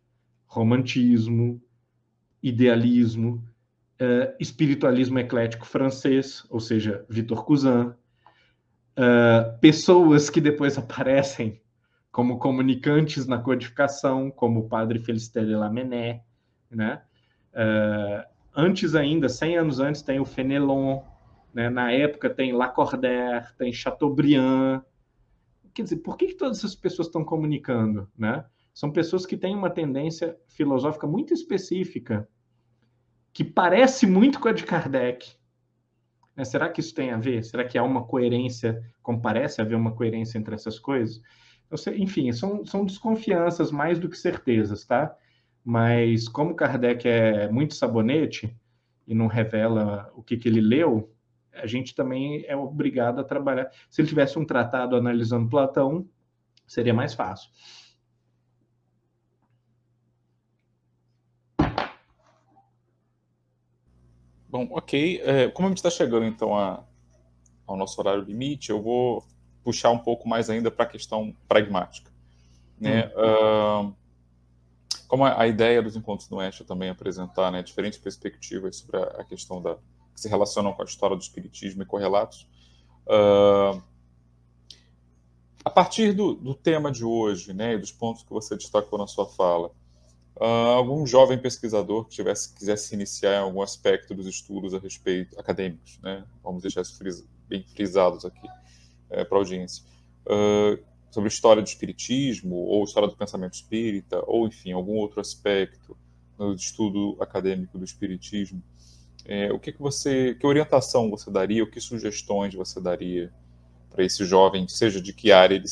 Romantismo, idealismo, espiritualismo eclético francês, ou seja, Victor Cousin, pessoas que depois aparecem como comunicantes na codificação, como o padre Félicité de Lamennais, né? Antes ainda, 100 anos antes, tem o Fénelon, né? Na época tem Lacordaire, tem Chateaubriand. Quer dizer, por que todas essas pessoas estão comunicando, né? São pessoas que têm uma tendência filosófica muito específica, que parece muito com a de Kardec. Será que isso tem a ver? Será que há uma coerência, como parece haver uma coerência entre essas coisas? Enfim, são desconfianças mais do que certezas, tá? Mas como Kardec é muito sabonete e não revela o que ele leu, a gente também é obrigado a trabalhar. Se ele tivesse um tratado analisando Platão, seria mais fácil. Bom, ok. Como a gente está chegando, então, ao nosso horário limite, eu vou puxar um pouco mais ainda para a questão pragmática, né? Como a ideia dos encontros no Oeste é também apresentar, né, diferentes perspectivas sobre a questão que se relacionam com a história do espiritismo e correlatos, a partir do tema de hoje, né, e dos pontos que você destacou na sua fala, algum jovem pesquisador que quisesse iniciar em algum aspecto dos estudos a respeito acadêmicos, né, vamos deixar isso bem frisados aqui para a audiência, sobre história do espiritismo, ou história do pensamento espírita, ou, enfim, algum outro aspecto no estudo acadêmico do espiritismo, que orientação você daria, ou que sugestões você daria para esse jovem, seja de que área ele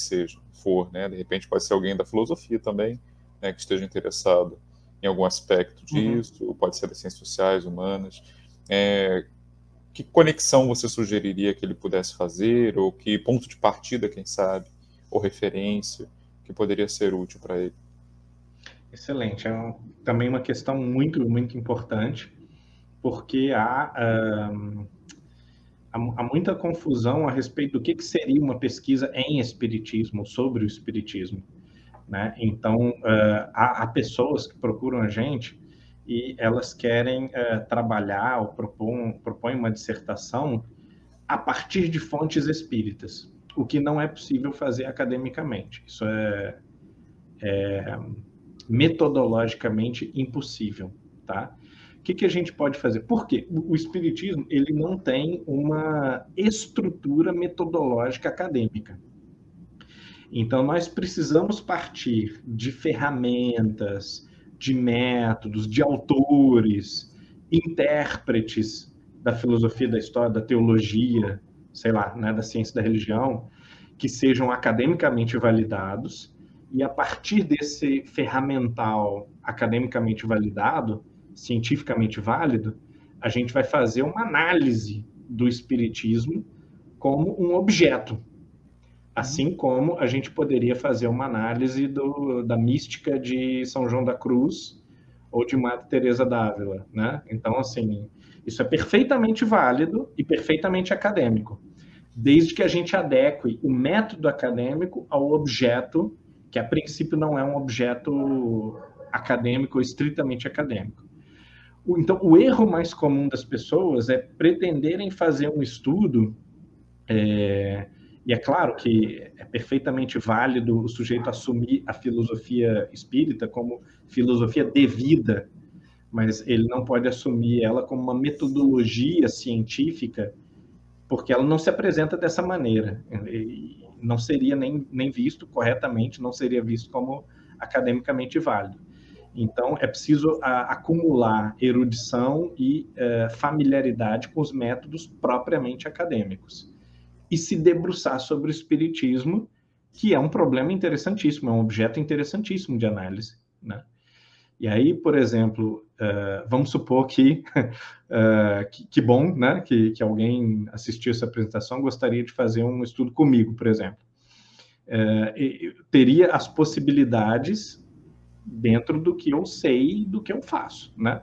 for, né? De repente pode ser alguém da filosofia também, né, que esteja interessado em algum aspecto disso, pode ser das ciências sociais, humanas. Que conexão você sugeriria que ele pudesse fazer, ou que ponto de partida, quem sabe, ou referência, que poderia ser útil para ele? Excelente. Também uma questão muito, muito importante, porque há muita confusão a respeito do que seria uma pesquisa em espiritismo, sobre o espiritismo. né? Então, há pessoas que procuram a gente e elas querem trabalhar ou propõem uma dissertação a partir de fontes espíritas, o que não é possível fazer academicamente. Isso é metodologicamente impossível, tá? O que a gente pode fazer? Por quê? O espiritismo, ele não tem uma estrutura metodológica acadêmica. Então, nós precisamos partir de ferramentas, de métodos, de autores, intérpretes da filosofia, da história, da teologia, sei lá, né, da ciência da religião, que sejam academicamente validados, e a partir desse ferramental academicamente validado, cientificamente válido, a gente vai fazer uma análise do espiritismo como um objeto. Assim como a gente poderia fazer uma análise da mística de São João da Cruz ou de Madre Teresa d'Ávila, né? Então, assim, isso é perfeitamente válido e perfeitamente acadêmico, desde que a gente adeque o método acadêmico ao objeto, que a princípio não é um objeto acadêmico ou estritamente acadêmico. Então, o erro mais comum das pessoas é pretenderem fazer um estudo, e é claro que é perfeitamente válido o sujeito assumir a filosofia espírita como filosofia devida, mas ele não pode assumir ela como uma metodologia científica, porque ela não se apresenta dessa maneira. E não seria nem visto corretamente, não seria visto como academicamente válido. Então, é preciso acumular erudição e familiaridade com os métodos propriamente acadêmicos. E se debruçar sobre o espiritismo, que é um problema interessantíssimo, é um objeto interessantíssimo de análise, né? E aí, por exemplo, vamos supor que bom, né, que alguém assistiu essa apresentação, gostaria de fazer um estudo comigo, por exemplo. Teria as possibilidades dentro do que eu sei e do que eu faço, né?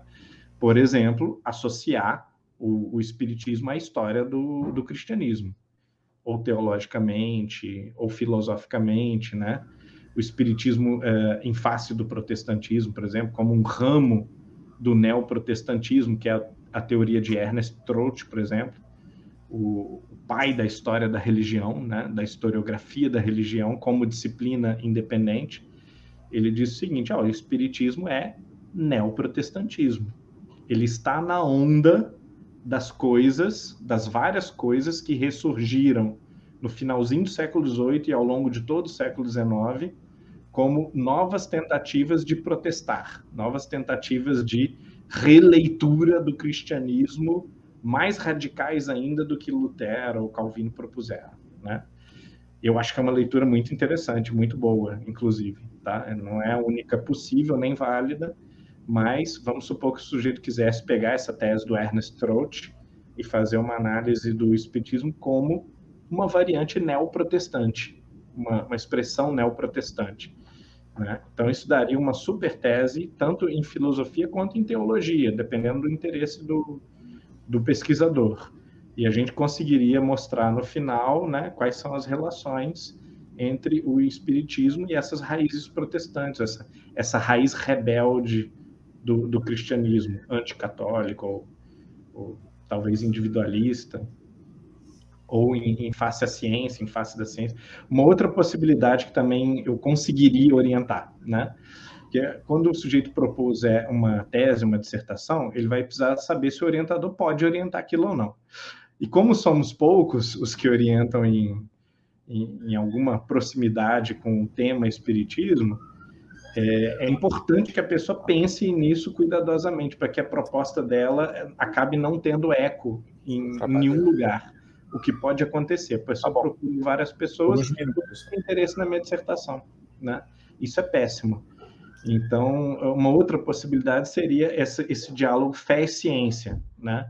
Por exemplo, associar o espiritismo à história do cristianismo, ou teologicamente, ou filosoficamente, né? O espiritismo em face do protestantismo, por exemplo, como um ramo do neoprotestantismo, que é a teoria de Ernest Troeltsch, por exemplo, o pai da história da religião, né? Da historiografia da religião como disciplina independente. Ele diz o seguinte: o espiritismo é neoprotestantismo. Ele está na onda das coisas, das várias coisas que ressurgiram no finalzinho do século XVIII e ao longo de todo o século XIX, como novas tentativas de protestar, novas tentativas de releitura do cristianismo, mais radicais ainda do que Lutero ou Calvino propuseram, né? Eu acho que é uma leitura muito interessante, muito boa, inclusive, tá? Não é a única possível nem válida, mas vamos supor que o sujeito quisesse pegar essa tese do Ernest Troeltsch e fazer uma análise do espiritismo como uma variante neoprotestante, uma expressão neoprotestante, né? Então isso daria uma super tese, tanto em filosofia quanto em teologia, dependendo do interesse do pesquisador. E a gente conseguiria mostrar no final, né, quais são as relações entre o espiritismo e essas raízes protestantes, essa raiz rebelde do cristianismo anticatólico, ou talvez individualista, ou em face à ciência, em face da ciência. Uma outra possibilidade que também eu conseguiria orientar, né? Que é, quando o sujeito propuser uma tese, uma dissertação, ele vai precisar saber se o orientador pode orientar aquilo ou não. E como somos poucos os que orientam em alguma proximidade com o tema espiritismo, é importante que a pessoa pense nisso cuidadosamente, para que a proposta dela acabe não tendo eco em nenhum lugar. O que pode acontecer, a pessoa procura várias pessoas que têm interesse na minha dissertação, né? Isso é péssimo. Então, uma outra possibilidade seria esse diálogo fé e ciência, né?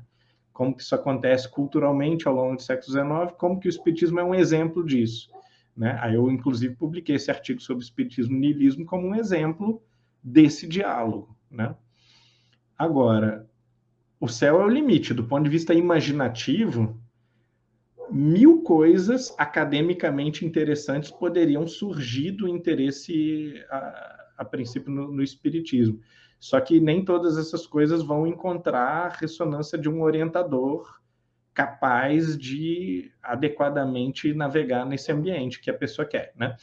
Como que isso acontece culturalmente ao longo do século XIX, como que o espiritismo é um exemplo disso, né? Aí eu, inclusive, publiquei esse artigo sobre espiritismo e niilismo como um exemplo desse diálogo, né? Agora, o céu é o limite. Do ponto de vista imaginativo, 1000 coisas academicamente interessantes poderiam surgir do interesse, a princípio, no espiritismo. Só que nem todas essas coisas vão encontrar a ressonância de um orientador capaz de adequadamente navegar nesse ambiente que a pessoa quer, né?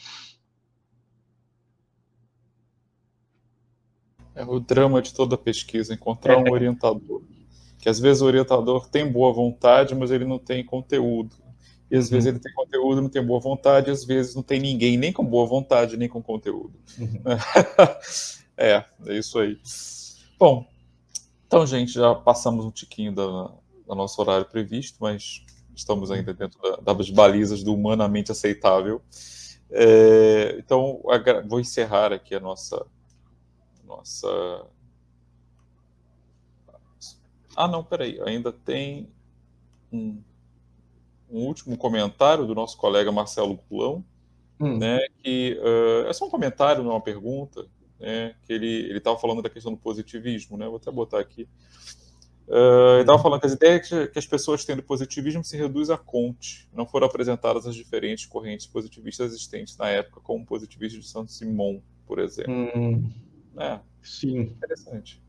É o drama de toda pesquisa, encontrar um orientador. Que às vezes o orientador tem boa vontade, mas ele não tem conteúdo. E às vezes ele tem conteúdo, não tem boa vontade, e às vezes não tem ninguém nem com boa vontade, nem com conteúdo. É isso aí. Bom, então, gente, já passamos um tiquinho do nosso horário previsto, mas estamos ainda dentro das balizas do humanamente aceitável. Então, vou encerrar aqui a nossa... Ah, não, peraí, ainda tem um último comentário do nosso colega Marcelo Gulão, né, que é só um comentário, não é uma pergunta, né, que ele estava falando da questão do positivismo, né, vou até botar aqui. Ele estava falando que as ideias que as pessoas têm do positivismo se reduz a Comte, não foram apresentadas as diferentes correntes positivistas existentes na época, como o positivismo de Saint-Simon, por exemplo. Sim. Interessante.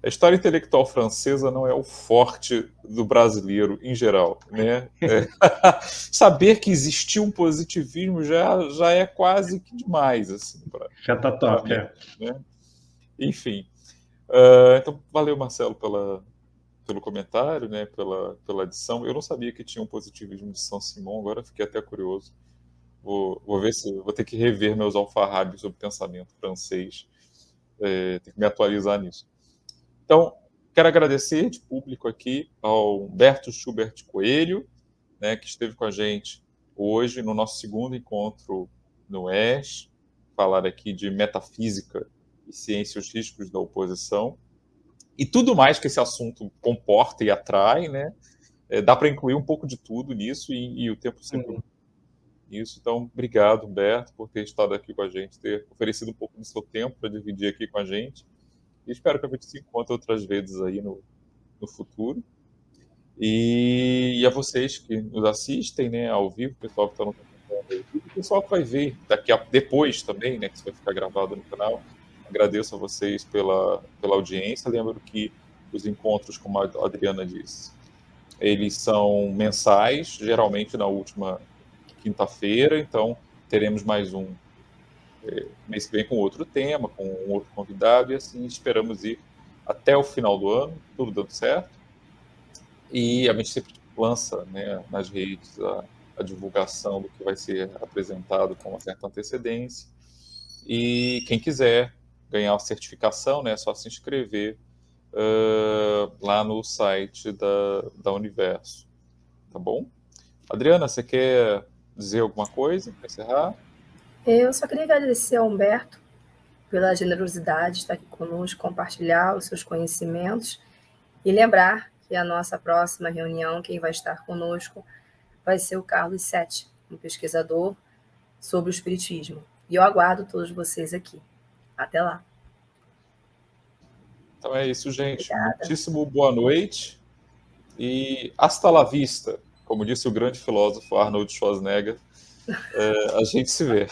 A história intelectual francesa não é o forte do brasileiro em geral, né? Saber que existiu um positivismo já é quase que demais, assim. Já está top, né? Enfim. Então, valeu, Marcelo, pelo comentário, né? Pela adição. Eu não sabia que tinha um positivismo de Saint-Simon, agora fiquei até curioso. Vou ver se vou ter que rever meus alfarrábios sobre pensamento francês. Tem que me atualizar nisso. Então, quero agradecer de público aqui ao Humberto Schubert Coelho, né, que esteve com a gente hoje no nosso segundo encontro no ESH, falar aqui de metafísica e ciência e os riscos da oposição, e tudo mais que esse assunto comporta e atrai, né? Dá para incluir um pouco de tudo nisso e o tempo sempre nisso. Então, obrigado, Humberto, por ter estado aqui com a gente, ter oferecido um pouco do seu tempo para dividir aqui com a gente. E espero que a gente se encontre outras vezes aí no futuro. E a vocês que nos assistem, né, ao vivo, o pessoal que está no canal, e o pessoal que vai ver depois também, né, que isso vai ficar gravado no canal. Agradeço a vocês pela audiência. Lembro que os encontros, como a Adriana disse, eles são mensais, geralmente na última quinta-feira, então teremos mais um mês que vem com outro tema, com um outro convidado, e assim esperamos ir até o final do ano, tudo dando certo. E a gente sempre lança, né, nas redes a divulgação do que vai ser apresentado com uma certa antecedência. E quem quiser ganhar a certificação, né, é só se inscrever lá no site da Universo. Tá bom? Adriana, você quer dizer alguma coisa para encerrar? Eu só queria agradecer ao Humberto pela generosidade de estar aqui conosco, compartilhar os seus conhecimentos e lembrar que a nossa próxima reunião, quem vai estar conosco, vai ser o Carlos Sete, um pesquisador sobre o espiritismo. E eu aguardo todos vocês aqui. Até lá. Então é isso, gente. Obrigada. Muitíssimo boa noite e hasta la vista, como disse o grande filósofo Arnold Schwarzenegger. A gente se vê.